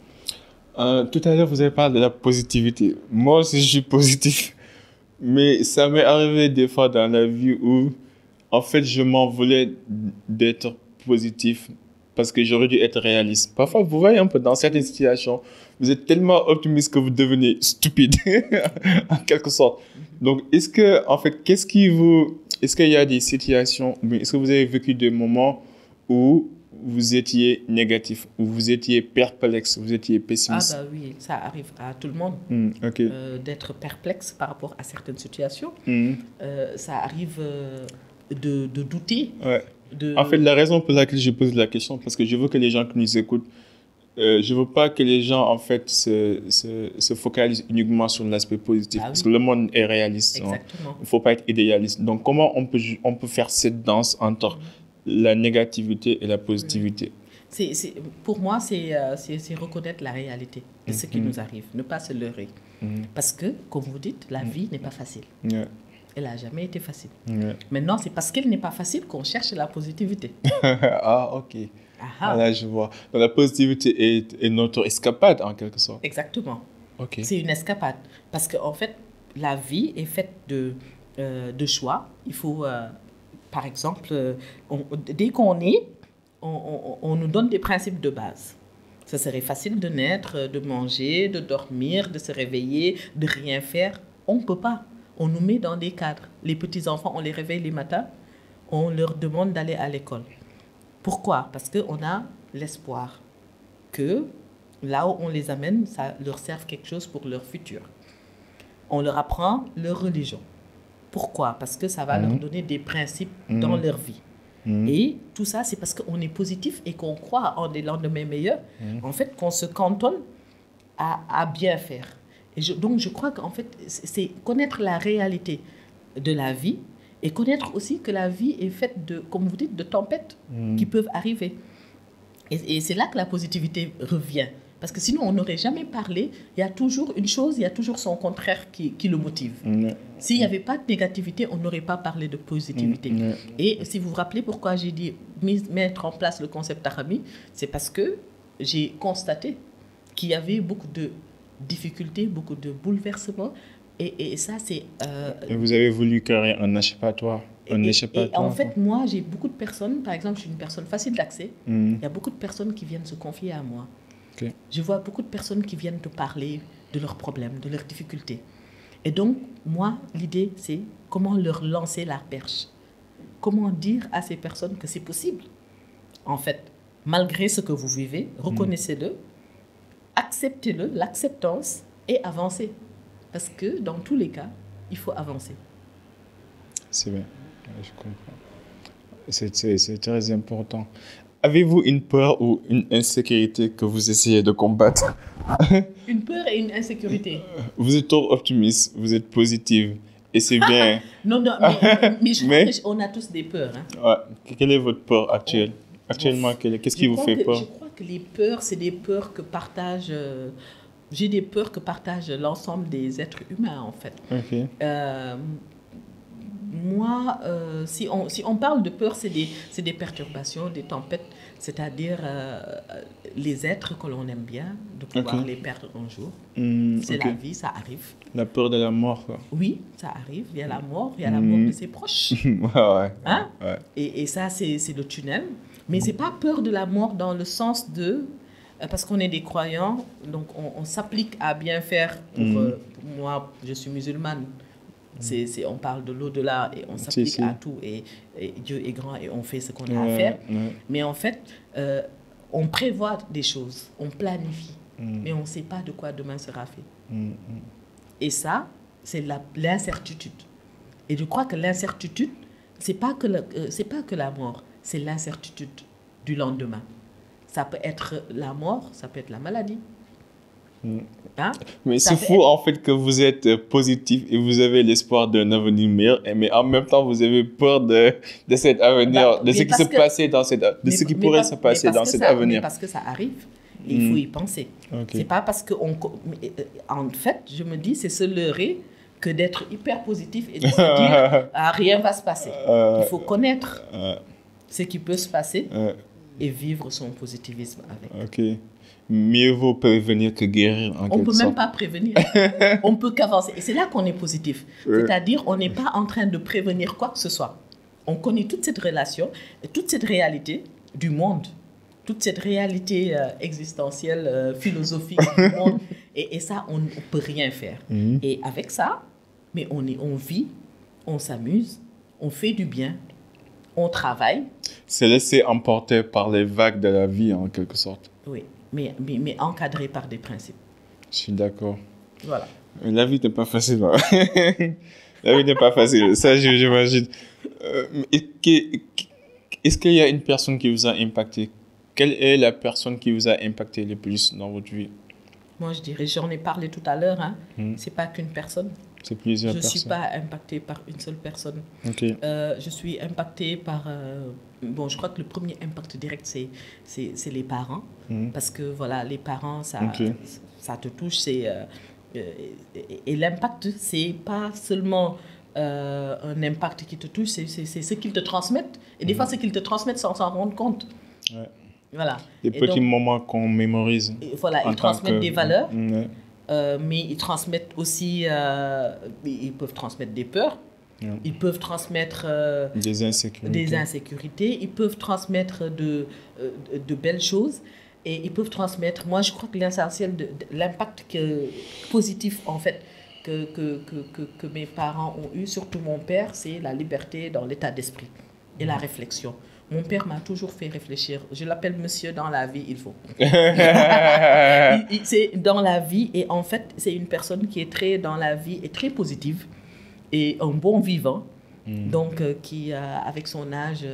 Tout à l'heure, vous avez parlé de la positivité. Moi aussi, je suis positif. Mais ça m'est arrivé des fois dans la vie où, en fait, je m'en voulais d'être positif parce que j'aurais dû être réaliste. Parfois, vous voyez un peu dans certaines situations, vous êtes tellement optimiste que vous devenez stupide, en quelque sorte. Donc, est-ce qu'il y a des situations, est-ce que vous avez vécu des moments où vous étiez négatif, où vous étiez perplexe, vous étiez pessimiste? Ah bah oui, ça arrive à tout le monde d'être perplexe par rapport à certaines situations. Ça arrive de douter. Ouais. En fait, la raison pour laquelle je pose la question, parce que je veux que les gens qui nous écoutent, je veux pas que les gens en fait se focalisent uniquement sur l'aspect positif, parce que le monde est réaliste. Exactement. Il faut pas être idéaliste. Donc, comment on peut faire cette danse entre la négativité et la positivité? Pour moi, c'est reconnaître la réalité de ce qui nous arrive, ne pas se leurrer. Parce que, comme vous dites, la vie n'est pas facile. Elle n'a jamais été facile. Maintenant, c'est parce qu'elle n'est pas facile qu'on cherche la positivité. Ah, ok. Là, je vois. Donc, la positivité est notre escapade, en quelque sorte. Exactement. Okay. C'est une escapade. Parce qu'en fait, la vie est faite de choix. Il faut, par exemple, dès qu'on est, on nous donne des principes de base. Ça serait facile de naître, de manger, de dormir, de se réveiller, de rien faire. On ne peut pas. On nous met dans des cadres. Les petits-enfants, on les réveille les matins, on leur demande d'aller à l'école. Pourquoi? Parce qu'on a l'espoir que là où on les amène, ça leur serve quelque chose pour leur futur. On leur apprend leur religion. Pourquoi? Parce que ça va leur donner des principes dans leur vie. Et tout ça, c'est parce qu'on est positif et qu'on croit en des lendemains meilleurs. En fait, qu'on se cantonne à bien faire. Et donc, je crois qu'en fait, c'est connaître la réalité de la vie et connaître aussi que la vie est faite de, comme vous dites, de tempêtes qui peuvent arriver. Et c'est là que la positivité revient. Parce que sinon, on n'aurait jamais parlé. Il y a toujours une chose, il y a toujours son contraire qui le motive. S'il n'y avait pas de négativité, on n'aurait pas parlé de positivité. Et si vous vous rappelez pourquoi j'ai dit mettre en place le concept Arami, c'est parce que j'ai constaté qu'il y avait beaucoup de difficultés, beaucoup de bouleversements. Et ça, c'est... Et vous avez voulu créer un échappatoire. Et en fait, moi, j'ai beaucoup de personnes, par exemple, je suis une personne facile d'accès. Il y a beaucoup de personnes qui viennent se confier à moi. Okay. Je vois beaucoup de personnes qui viennent te parler de leurs problèmes, de leurs difficultés. Et donc, moi, l'idée, c'est comment leur lancer la perche. Comment dire à ces personnes que c'est possible. En fait, malgré ce que vous vivez, reconnaissez-le, acceptez-le, l'acceptance, et avancez. Parce que dans tous les cas, il faut avancer. C'est bien, je comprends. C'est très important. Avez-vous une peur ou une insécurité que vous essayez de combattre? Une peur et une insécurité. Vous êtes trop optimiste, vous êtes positive, et c'est bien. Non, mais je crois qu'on a tous des peurs. Hein. Ouais. Quelle est votre peur actuelle? Actuellement, qu'est-ce qui vous fait peur? Je crois que les peurs, c'est des peurs que partagent... j'ai des peurs que partagent l'ensemble des êtres humains, en fait. Okay. Moi, si on parle de peur, c'est des perturbations, des tempêtes, c'est-à-dire les êtres que l'on aime bien, de pouvoir les perdre un jour. C'est la vie, ça arrive. La peur de la mort, quoi. Oui, ça arrive. Il y a la mort, il y a la mort de ses proches. Ouais. Hein? Ouais. Et ça, c'est le tunnel. Mais ce n'est pas peur de la mort dans le sens de... parce qu'on est des croyants, donc on s'applique à bien faire. Pour moi, je suis musulmane. On parle de l'au-delà et on s'applique à tout et Dieu est grand et on fait ce qu'on a à faire. Mais en fait, on prévoit des choses, on planifie, mais on ne sait pas de quoi demain sera fait. Et ça, c'est l'incertitude. Et je crois que l'incertitude, c'est pas que la mort, c'est l'incertitude du lendemain. Ça peut être la mort, ça peut être la maladie. Hein? Mais c'est fou en fait que vous êtes positif et vous avez l'espoir d'un avenir meilleur, mais en même temps vous avez peur de cet avenir, de ce qui se passait dans ce qui pourrait se passer dans cet avenir. Mais parce que ça arrive, et il faut y penser. Okay. C'est pas parce que en fait, je me dis, c'est se leurrer que d'être hyper positif et de se dire rien va se passer. Il faut connaître ce qui peut se passer et vivre son positivisme avec. Ok. Mieux vaut prévenir que guérir, en quelque sorte. On ne peut même pas prévenir. On ne peut qu'avancer. Et c'est là qu'on est positif. C'est-à-dire, on n'est pas en train de prévenir quoi que ce soit. On connaît toute cette relation, toute cette réalité du monde, toute cette réalité existentielle, philosophique du monde. Et ça, on ne peut rien faire. Et avec ça, mais on vit, on s'amuse, on fait du bien, on travaille. C'est laissé emporter par les vagues de la vie, en quelque sorte. Oui. Mais encadré par des principes. Je suis d'accord. Voilà. La vie n'est pas facile. Hein. La vie n'est pas facile. Ça, j'imagine. Est-ce qu'il y a une personne qui vous a impacté? Quelle est la personne qui vous a impacté le plus dans votre vie? Moi, je dirais, j'en ai parlé tout à l'heure. Hein. Ce n'est pas qu'une personne. C'est plusieurs personnes. Je ne suis pas impactée par une seule personne. Okay. Je suis impactée par... bon, je crois que le premier impact direct, c'est les parents. Parce que, voilà, les parents, ça te touche. Et l'impact, ce n'est pas seulement un impact qui te touche, c'est ce qu'ils te transmettent. Et des fois, c'est qu'ils te transmettent sans s'en rendre compte. Ouais. Voilà. Des petits moments qu'on mémorise. Voilà, ils transmettent des valeurs. Mais ils transmettent aussi, ils peuvent transmettre des peurs. Ils peuvent transmettre des insécurités. Ils peuvent transmettre de belles choses. Et ils peuvent transmettre, moi je crois que l'essentiel de l'impact positif en fait que mes parents ont eu, surtout mon père, c'est la liberté dans l'état d'esprit et la réflexion. Mon père m'a toujours fait réfléchir. Je l'appelle monsieur dans la vie, il faut. C'est dans la vie et en fait c'est une personne qui est très dans la vie et très positive et un bon vivant. Donc, qui, avec son âge,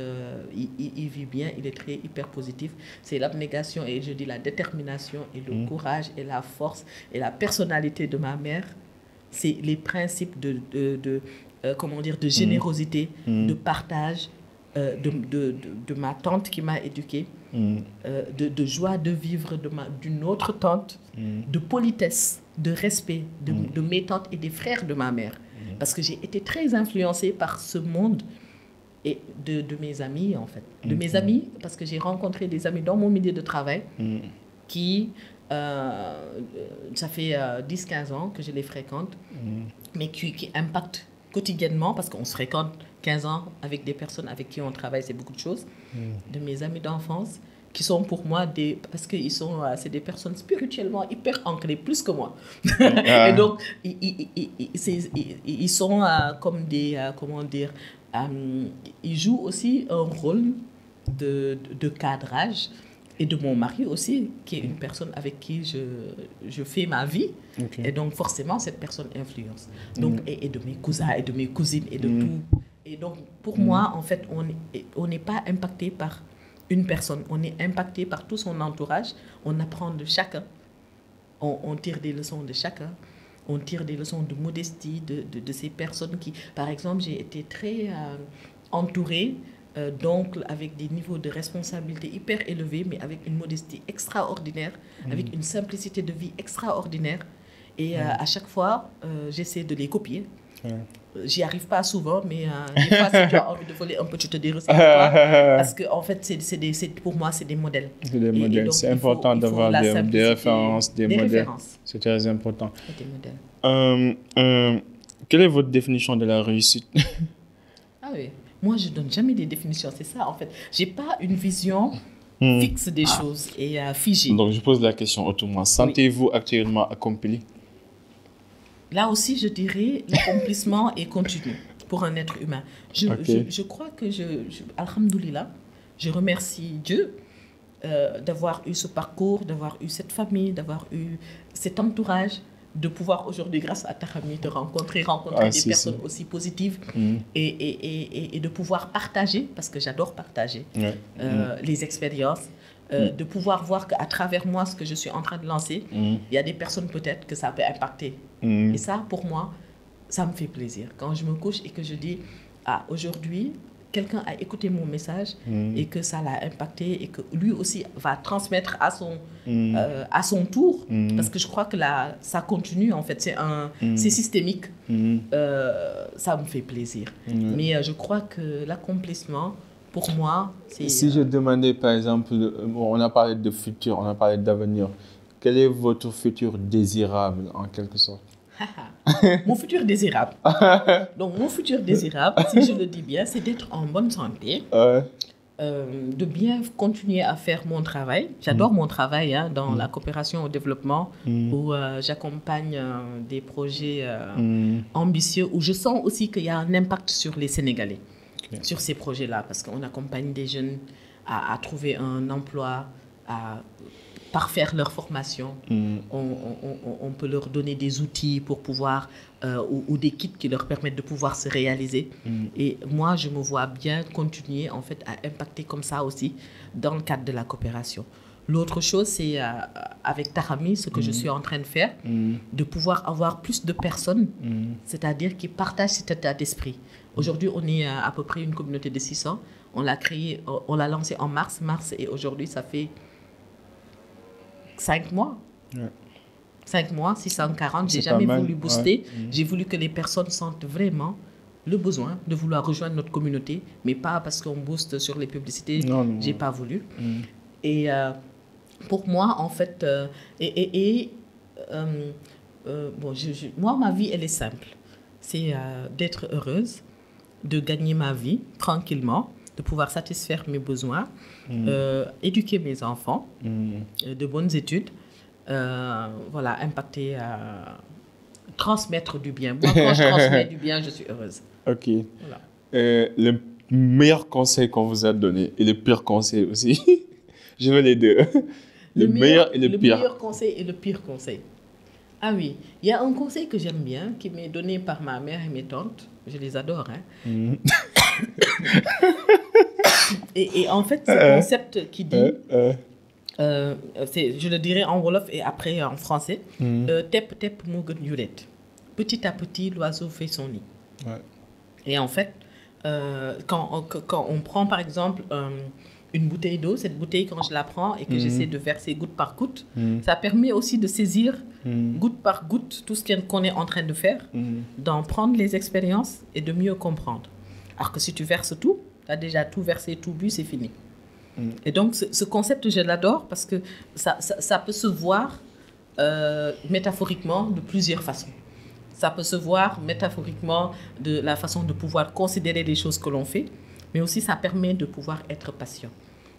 il vit bien, il est hyper positif. C'est l'abnégation et je dis la détermination et le courage et la force et la personnalité de ma mère. C'est les principes de générosité, de partage, de ma tante qui m'a éduquée, de joie de vivre d'une autre tante, de politesse, de respect de mes tantes et des frères de ma mère. Parce que j'ai été très influencée par ce monde et de mes amis, en fait. De mes amis, parce que j'ai rencontré des amis dans mon milieu de travail qui, ça fait 10-15 ans que je les fréquente, mais qui impactent quotidiennement, parce qu'on se fréquente 15 ans avec des personnes avec qui on travaille, c'est beaucoup de choses. De mes amis d'enfance, qui sont pour moi parce que c'est des personnes spirituellement hyper ancrées, plus que moi. Et donc, ils sont comme des, ils jouent aussi un rôle de cadrage, et de mon mari aussi, qui est une personne avec qui je fais ma vie. Et donc, forcément, cette personne influence. Donc, et de mes cousins, et de mes cousines, et de tout. Et donc, pour moi, en fait, on n'est pas impacté par une personne, on est impacté par tout son entourage, on apprend de chacun, on tire des leçons de chacun, on tire des leçons de modestie de ces personnes qui, par exemple, j'ai été très entourée d'oncles avec des niveaux de responsabilité hyper élevés, mais avec une modestie extraordinaire, avec une simplicité de vie extraordinaire. Et à chaque fois, j'essaie de les copier. J'y arrive pas souvent, mais des fois, si tu as envie de voler un peu, tu te dis c'est toi. Parce que, en fait, pour moi, c'est des modèles. C'est des modèles. C'est important d'avoir des références, des modèles. C'est très important. Des modèles. Quelle est votre définition de la réussite? Ah oui. Moi, je ne donne jamais des définitions. C'est ça, en fait. Je n'ai pas une vision fixe des choses et figée. Donc, je pose la question autrement. Sentez-vous actuellement accompli? Là aussi, je dirais l'accomplissement est continu pour un être humain. Je crois que alhamdoulilah, je remercie Dieu d'avoir eu ce parcours, d'avoir eu cette famille, d'avoir eu cet entourage, de pouvoir aujourd'hui, grâce à Tahami, te rencontrer des personnes aussi positives et de pouvoir partager, parce que j'adore partager les expériences. De pouvoir voir qu'à travers moi, ce que je suis en train de lancer, il y a des personnes peut-être que ça peut impacter. Et ça, pour moi, ça me fait plaisir. Quand je me couche et que je dis, aujourd'hui, quelqu'un a écouté mon message et que ça l'a impacté et que lui aussi va transmettre à son tour, parce que je crois que ça continue, en fait, c'est systémique. Ça me fait plaisir. Mais je crois que l'accomplissement, pour moi, c'est... Si je demandais, par exemple, on a parlé de futur, on a parlé d'avenir, quel est votre futur désirable, en quelque sorte? Mon futur désirable. Donc, mon futur désirable, si je le dis bien, c'est d'être en bonne santé, de bien continuer à faire mon travail. J'adore mon travail dans la coopération au développement, où j'accompagne des projets ambitieux, où je sens aussi qu'il y a un impact sur les Sénégalais. Sur ces projets-là, parce qu'on accompagne des jeunes à trouver un emploi, à parfaire leur formation. On peut leur donner des outils pour pouvoir, ou des kits qui leur permettent de pouvoir se réaliser. Et moi, je me vois bien continuer en fait, à impacter comme ça aussi dans le cadre de la coopération. L'autre chose, c'est avec Tahami, ce que je suis en train de faire, de pouvoir avoir plus de personnes, c'est-à-dire qui partagent cet état d'esprit. Aujourd'hui, on est à peu près une communauté de 600. On l'a lancé en mars, et aujourd'hui, ça fait 5 mois. 5 mois, 640. J'ai jamais voulu booster. J'ai voulu que les personnes sentent vraiment le besoin de vouloir rejoindre notre communauté, mais pas parce qu'on booste sur les publicités. J'ai pas voulu. Et pour moi, en fait, moi, ma vie, elle est simple. C'est d'être heureuse, de gagner ma vie tranquillement, de pouvoir satisfaire mes besoins, éduquer mes enfants, de bonnes études, voilà, impacter, transmettre du bien. Moi, quand je transmets du bien, je suis heureuse. Ok. Voilà. Le meilleur conseil qu'on vous a donné et le pire conseil aussi. Je veux les deux. Le meilleur et le pire. Le meilleur conseil et le pire conseil. Ah oui, il y a un conseil que j'aime bien qui m'est donné par ma mère et mes tantes. Je les adore. Hein. Et en fait, ce concept qui dit, je le dirai en wolof et après en français, tep tep moo gën yulet. Petit à petit, l'oiseau fait son nid. Ouais. Et en fait, quand on prend par exemple une bouteille d'eau, cette bouteille quand je la prends et que j'essaie de verser goutte par goutte, ça permet aussi de saisir goutte par goutte tout ce qu'on est en train de faire, d'en prendre les expériences et de mieux comprendre. Alors que si tu verses tout, tu as déjà tout versé, tout bu, c'est fini. Et donc ce concept, je l'adore parce que ça peut se voir métaphoriquement de plusieurs façons. Ça peut se voir métaphoriquement de la façon de pouvoir considérer les choses que l'on fait, mais aussi ça permet de pouvoir être patient.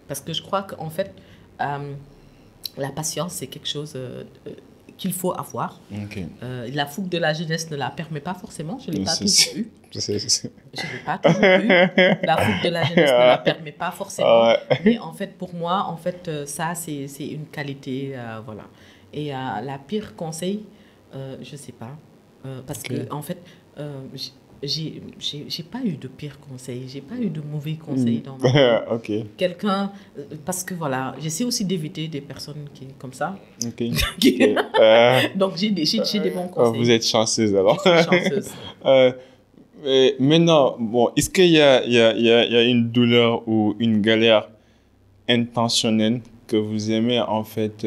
Parce que je crois qu'en fait, la patience, c'est quelque chose qu'il faut avoir. Okay. La fougue de la jeunesse ne la permet pas forcément. Je ne l'ai pas toujours eu. Je ne l'ai pas toujours eu. La fougue de la jeunesse ne la permet pas forcément. Mais en fait, pour moi, en fait, ça, c'est une qualité. Voilà. Et la pire conseil, je ne sais pas. Parce que en fait, j'ai pas eu de pire conseil, j'ai pas eu de mauvais conseils dans ma vie. Okay. Quelqu'un, parce que voilà, j'essaie aussi d'éviter des personnes qui comme ça. Okay. Donc j'ai des bons conseils. Vous êtes chanceuse alors. Je suis chanceuse. Maintenant, bon, est-ce qu'il y a une douleur ou une galère intentionnelle que vous aimez en fait?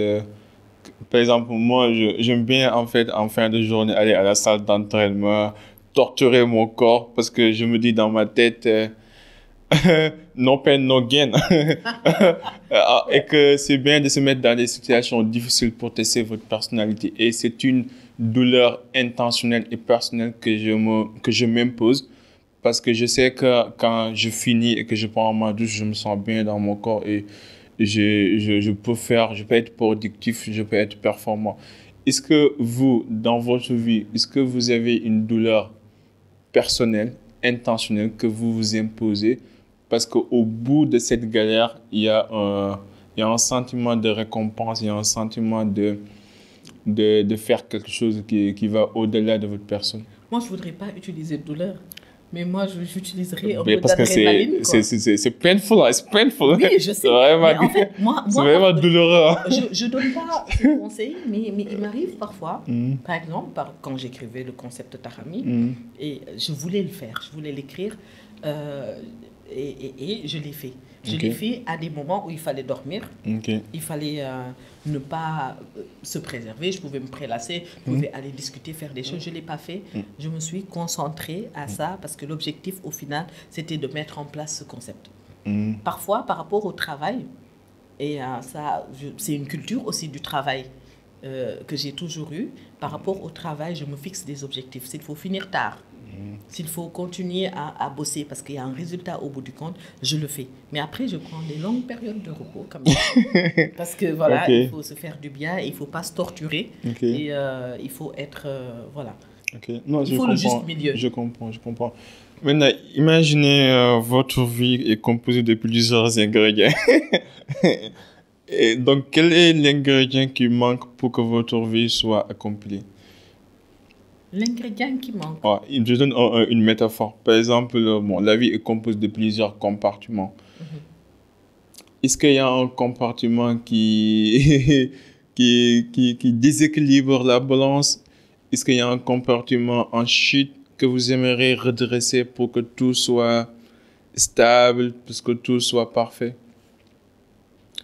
Par exemple, moi, j'aime bien, en fait, en fin de journée, aller à la salle d'entraînement, torturer mon corps, parce que je me dis dans ma tête, no pain, no gain. Et que c'est bien de se mettre dans des situations difficiles pour tester votre personnalité. Et c'est une douleur intentionnelle et personnelle que je m'impose, parce que je sais que quand je finis et que je prends ma douche, je me sens bien dans mon corps et je peux être productif, je peux être performant. Est-ce que vous, dans votre vie, est-ce que vous avez une douleur personnelle, intentionnelle que vous vous imposez? Parce qu'au bout de cette galère, il y a un sentiment de récompense, il y a un sentiment de faire quelque chose qui va au-delà de votre personne. Moi, je ne voudrais pas utiliser douleur. Mais moi, j'utiliserai un peu d'adrénaline. Parce que c'est painful, c'est painful. Oui, je sais. C'est vraiment, en fait, moi, c'est vraiment douloureux. Je ne donne pas ce conseil, mais il m'arrive parfois, par exemple, quand j'écrivais le concept Tahami, et je voulais le faire, je voulais l'écrire, et je l'ai fait. Je l'ai fait à des moments où il fallait dormir, il fallait ne pas se préserver, je pouvais me prélasser, je pouvais aller discuter, faire des choses. Je ne l'ai pas fait, je me suis concentrée à ça parce que l'objectif au final, c'était de mettre en place ce concept. Parfois, par rapport au travail, et ça, c'est une culture aussi du travail que j'ai toujours eue, par rapport au travail, je me fixe des objectifs. S'il faut finir tard, s'il faut continuer à bosser parce qu'il y a un résultat au bout du compte, je le fais. Mais après, je prends des longues périodes de repos quand même. Parce que voilà, il faut se faire du bien, il ne faut pas se torturer. Et il faut être... voilà. Non, il faut le juste milieu. Je comprends. Maintenant, imaginez votre vie est composée de plusieurs ingrédients. Et donc, quel est l'ingrédient qui manque pour que votre vie soit accomplie? L'ingrédient qui manque. Je donne une métaphore. Par exemple, la vie est composée de plusieurs compartiments. Est-ce qu'il y a un compartiment qui déséquilibre la balance? Est-ce qu'il y a un compartiment en chute que vous aimeriez redresser pour que tout soit stable, pour que tout soit parfait?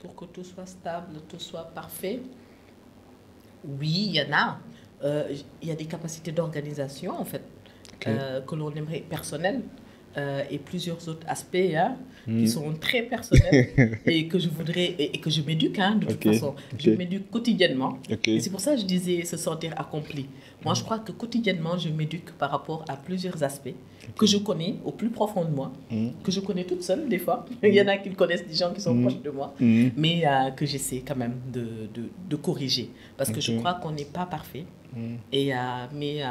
Pour que tout soit stable, tout soit parfait? Oui, il y en a. Il y a des capacités d'organisation, en fait, que l'on aimerait personnelles, et plusieurs autres aspects qui sont très personnels et que je voudrais et que je m'éduque de toute façon. Je m'éduque quotidiennement. Et c'est pour ça que je disais se sentir accompli. Moi, je crois que quotidiennement, je m'éduque par rapport à plusieurs aspects que je connais au plus profond de moi, que je connais toute seule des fois. Il y en a qui le connaissent, des gens qui sont proches de moi, mais que j'essaie quand même de corriger. Parce que je crois qu'on n'est pas parfait. Et, mais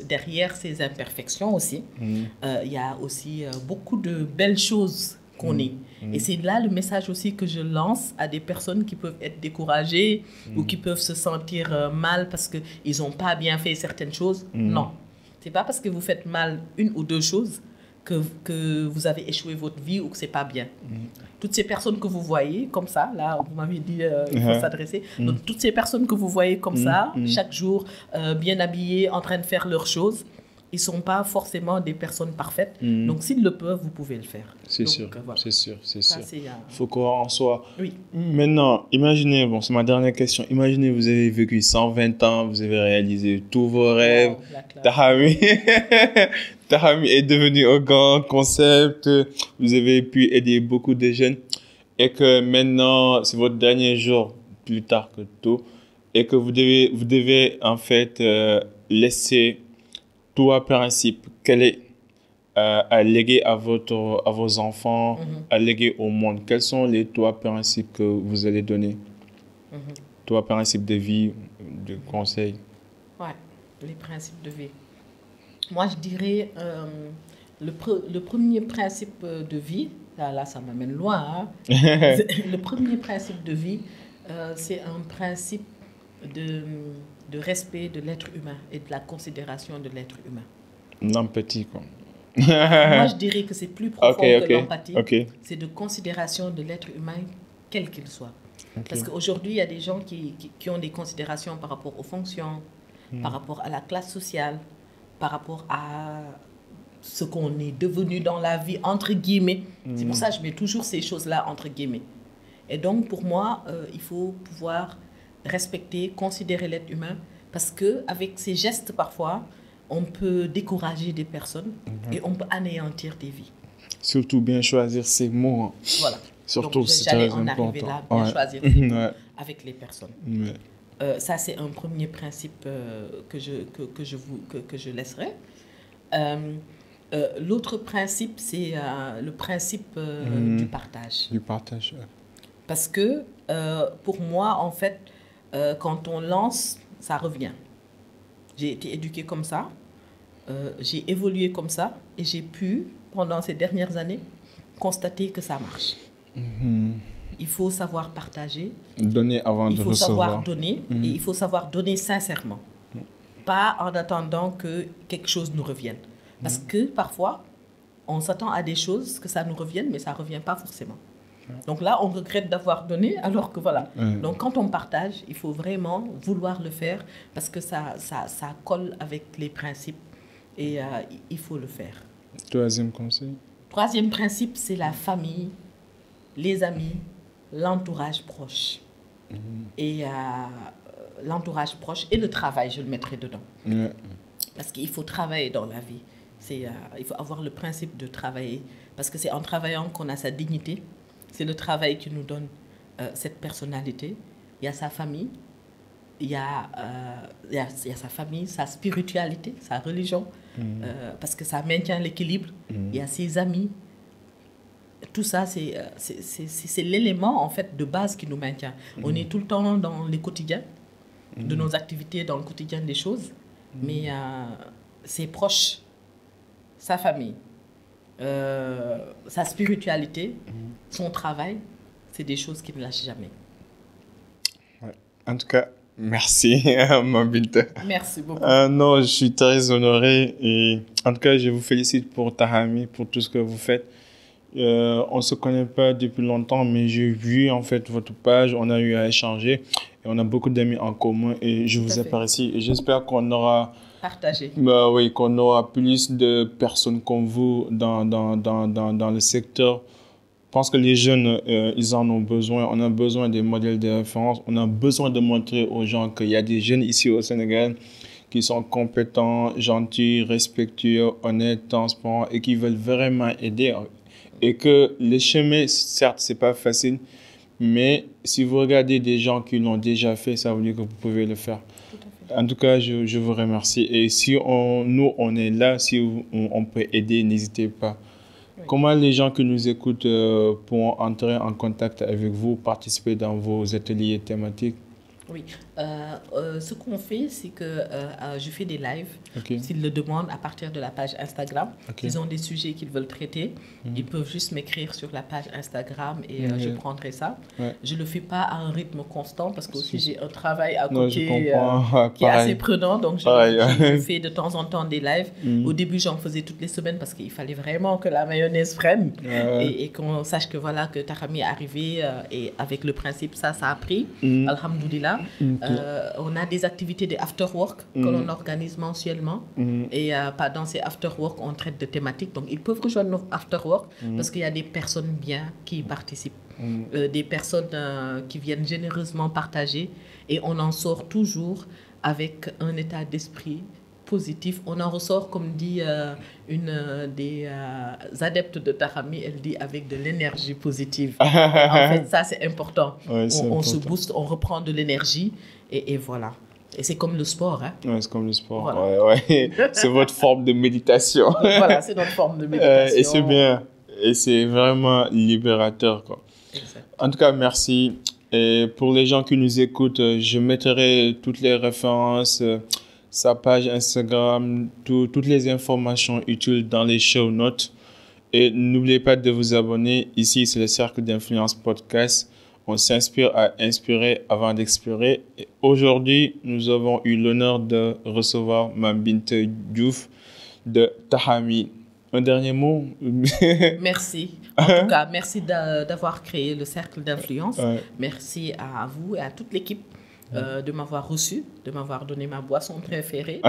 derrière ces imperfections aussi, il y a aussi beaucoup de belles choses qu'on est. Et c'est là le message aussi que je lance à des personnes qui peuvent être découragées ou qui peuvent se sentir mal parce qu'ils n'ont pas bien fait certaines choses. Non, c'est pas parce que vous faites mal une ou deux choses que vous avez échoué votre vie ou que c'est pas bien. Toutes ces personnes que vous voyez comme ça, là, vous m'avez dit il faut s'adresser. Donc, toutes ces personnes que vous voyez comme ça, chaque jour, bien habillées, en train de faire leurs choses, ils ne sont pas forcément des personnes parfaites. Donc, s'ils le peuvent, vous pouvez le faire. C'est sûr, voilà. c'est sûr, c'est sûr. Il faut croire en soi. Oui. Maintenant, imaginez, bon, c'est ma dernière question. Imaginez, vous avez vécu 120 ans, vous avez réalisé tous vos rêves. Tahami est devenu un grand concept. Vous avez pu aider beaucoup de jeunes. Et que maintenant, c'est votre dernier jour, plus tard que tout. Et que vous devez en fait, laisser trois principes. Quel est à léguer à vos enfants, à léguer au monde. Quels sont les trois principes que vous allez donner? Trois principes de vie, de conseils. Ouais, les principes de vie. Moi, je dirais le premier principe de vie, là ça m'amène loin. Le premier principe de vie, c'est un principe de respect de l'être humain et de la considération de l'être humain. L'empathie, quoi. Moi, je dirais que c'est plus profond que l'empathie. C'est de considération de l'être humain, quel qu'il soit. Parce qu'aujourd'hui, il y a des gens qui ont des considérations par rapport aux fonctions, par rapport à la classe sociale, par rapport à ce qu'on est devenu dans la vie, entre guillemets. C'est pour ça que je mets toujours ces choses-là, entre guillemets. Et donc, pour moi, il faut pouvoir respecter, considérer l'être humain, parce qu'avec ces gestes, parfois, on peut décourager des personnes et on peut anéantir des vies. Surtout bien choisir ses mots. Voilà. Surtout, c'est très important. J'allais en arriver là, bien choisir ses mots avec les personnes. Ça, c'est un premier principe que je laisserai. L'autre principe, c'est le principe du partage. Du partage. Parce que, pour moi, en fait, quand on lance, ça revient. J'ai été éduquée comme ça, j'ai évolué comme ça, et j'ai pu, pendant ces dernières années, constater que ça marche. Il faut savoir partager. Donner avant de recevoir. Il faut savoir donner, et il faut savoir donner sincèrement. Pas en attendant que quelque chose nous revienne. Parce que parfois, on s'attend à des choses, que ça nous revienne, mais ça ne revient pas forcément. Donc là, on regrette d'avoir donné, alors que voilà. Donc quand on partage, il faut vraiment vouloir le faire, parce que ça colle avec les principes, et il faut le faire. Troisième conseil? Troisième principe, c'est la famille, les amis, l'entourage proche. Et l'entourage proche et le travail, je le mettrai dedans. Parce qu'il faut travailler dans la vie. Il faut avoir le principe de travailler, parce que c'est en travaillant qu'on a sa dignité. C'est le travail qui nous donne cette personnalité. Il y a sa famille, il y a sa famille, sa spiritualité, sa religion, parce que ça maintient l'équilibre. Il y a ses amis. Tout ça, c'est l'élément en fait de base qui nous maintient. On est tout le temps dans les quotidiens, de nos activités, dans le quotidien des choses, mais ses proches, sa famille, sa spiritualité, son travail, c'est des choses qui ne lâchent jamais. En tout cas, merci, Mabinta. Merci beaucoup. Non, je suis très honoré. Et en tout cas, je vous félicite pour Tahami, pour tout ce que vous faites. On ne se connaît pas depuis longtemps, mais j'ai vu en fait votre page, on a eu à échanger et on a beaucoup d'amis en commun et je vous apprécie. Et j'espère qu'on aura partagé. Oui, qu'on aura plus de personnes comme vous dans le secteur. Je pense que les jeunes, ils en ont besoin. On a besoin des modèles de référence. On a besoin de montrer aux gens qu'il y a des jeunes ici au Sénégal qui sont compétents, gentils, respectueux, honnêtes, transparents et qui veulent vraiment aider. Et que les chemins, certes, c'est pas facile, mais si vous regardez des gens qui l'ont déjà fait, ça veut dire que vous pouvez le faire. En tout cas, je vous remercie. Et si nous, on est là, si on peut aider, n'hésitez pas. Oui. Comment les gens qui nous écoutent pourront entrer en contact avec vous, participer dans vos ateliers thématiques? Oui, ce qu'on fait, c'est que je fais des lives. S'ils le demandent à partir de la page Instagram, ils ont des sujets qu'ils veulent traiter, ils peuvent juste m'écrire sur la page Instagram et je prendrai ça. Je ne le fais pas à un rythme constant parce que aussi j'ai un travail à côté qui est assez prenant, donc je fais de temps en temps des lives. Au début, j'en faisais toutes les semaines parce qu'il fallait vraiment que la mayonnaise freine et qu'on sache que voilà que Tahami est arrivé et avec le principe ça a pris. Alhamdoulilah. On a des activités de after work que l'on organise mensuellement et pendant ces after work on traite de thématiques, donc ils peuvent rejoindre nos after work parce qu'il y a des personnes bien qui participent, des personnes qui viennent généreusement partager et on en sort toujours avec un état d'esprit positif. On en ressort, comme dit une des adeptes de Tahami, elle dit avec de l'énergie positive. En fait, ça c'est important. On se booste, on reprend de l'énergie et voilà. Et c'est comme le sport. Hein? Oui, c'est comme le sport. Voilà. C'est votre forme de méditation. Voilà, c'est notre forme de méditation. Et c'est bien. Et c'est vraiment libérateur, quoi. En tout cas, merci. Et pour les gens qui nous écoutent, je mettrai toutes les références, sa page Instagram, toutes les informations utiles dans les show notes. Et n'oubliez pas de vous abonner. Ici, c'est le Cercle d'Influence Podcast. On s'inspire à inspirer avant d'expirer. Et aujourd'hui, nous avons eu l'honneur de recevoir Mame Binta Diouf de Tahami. Un dernier mot? Merci. En tout cas, merci d'avoir créé le Cercle d'Influence. Merci à vous et à toute l'équipe. De m'avoir reçu, de m'avoir donné ma boisson préférée.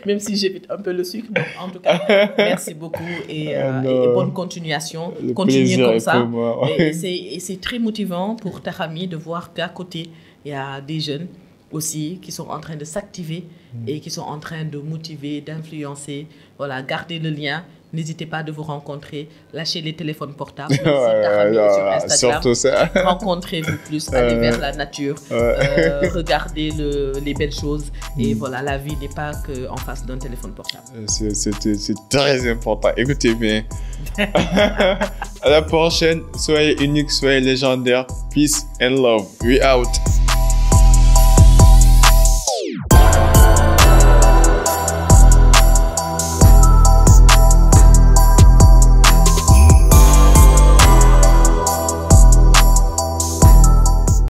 Même si j'évite un peu le sucre. Donc, en tout cas, merci beaucoup et bonne continuation. Continuez comme ça. Et c'est très motivant pour Tahami de voir qu'à côté, il y a des jeunes aussi qui sont en train de s'activer et qui sont en train de motiver, d'influencer. Voilà, gardez le lien. N'hésitez pas de vous rencontrer, lâchez les téléphones portables, sur Instagram, surtout ça. Rencontrez-vous plus, allez vers la nature, regardez les belles choses et voilà, la vie n'est pas qu'en face d'un téléphone portable. C'est très important, écoutez bien. À la prochaine, soyez unique, soyez légendaire, peace and love, we out.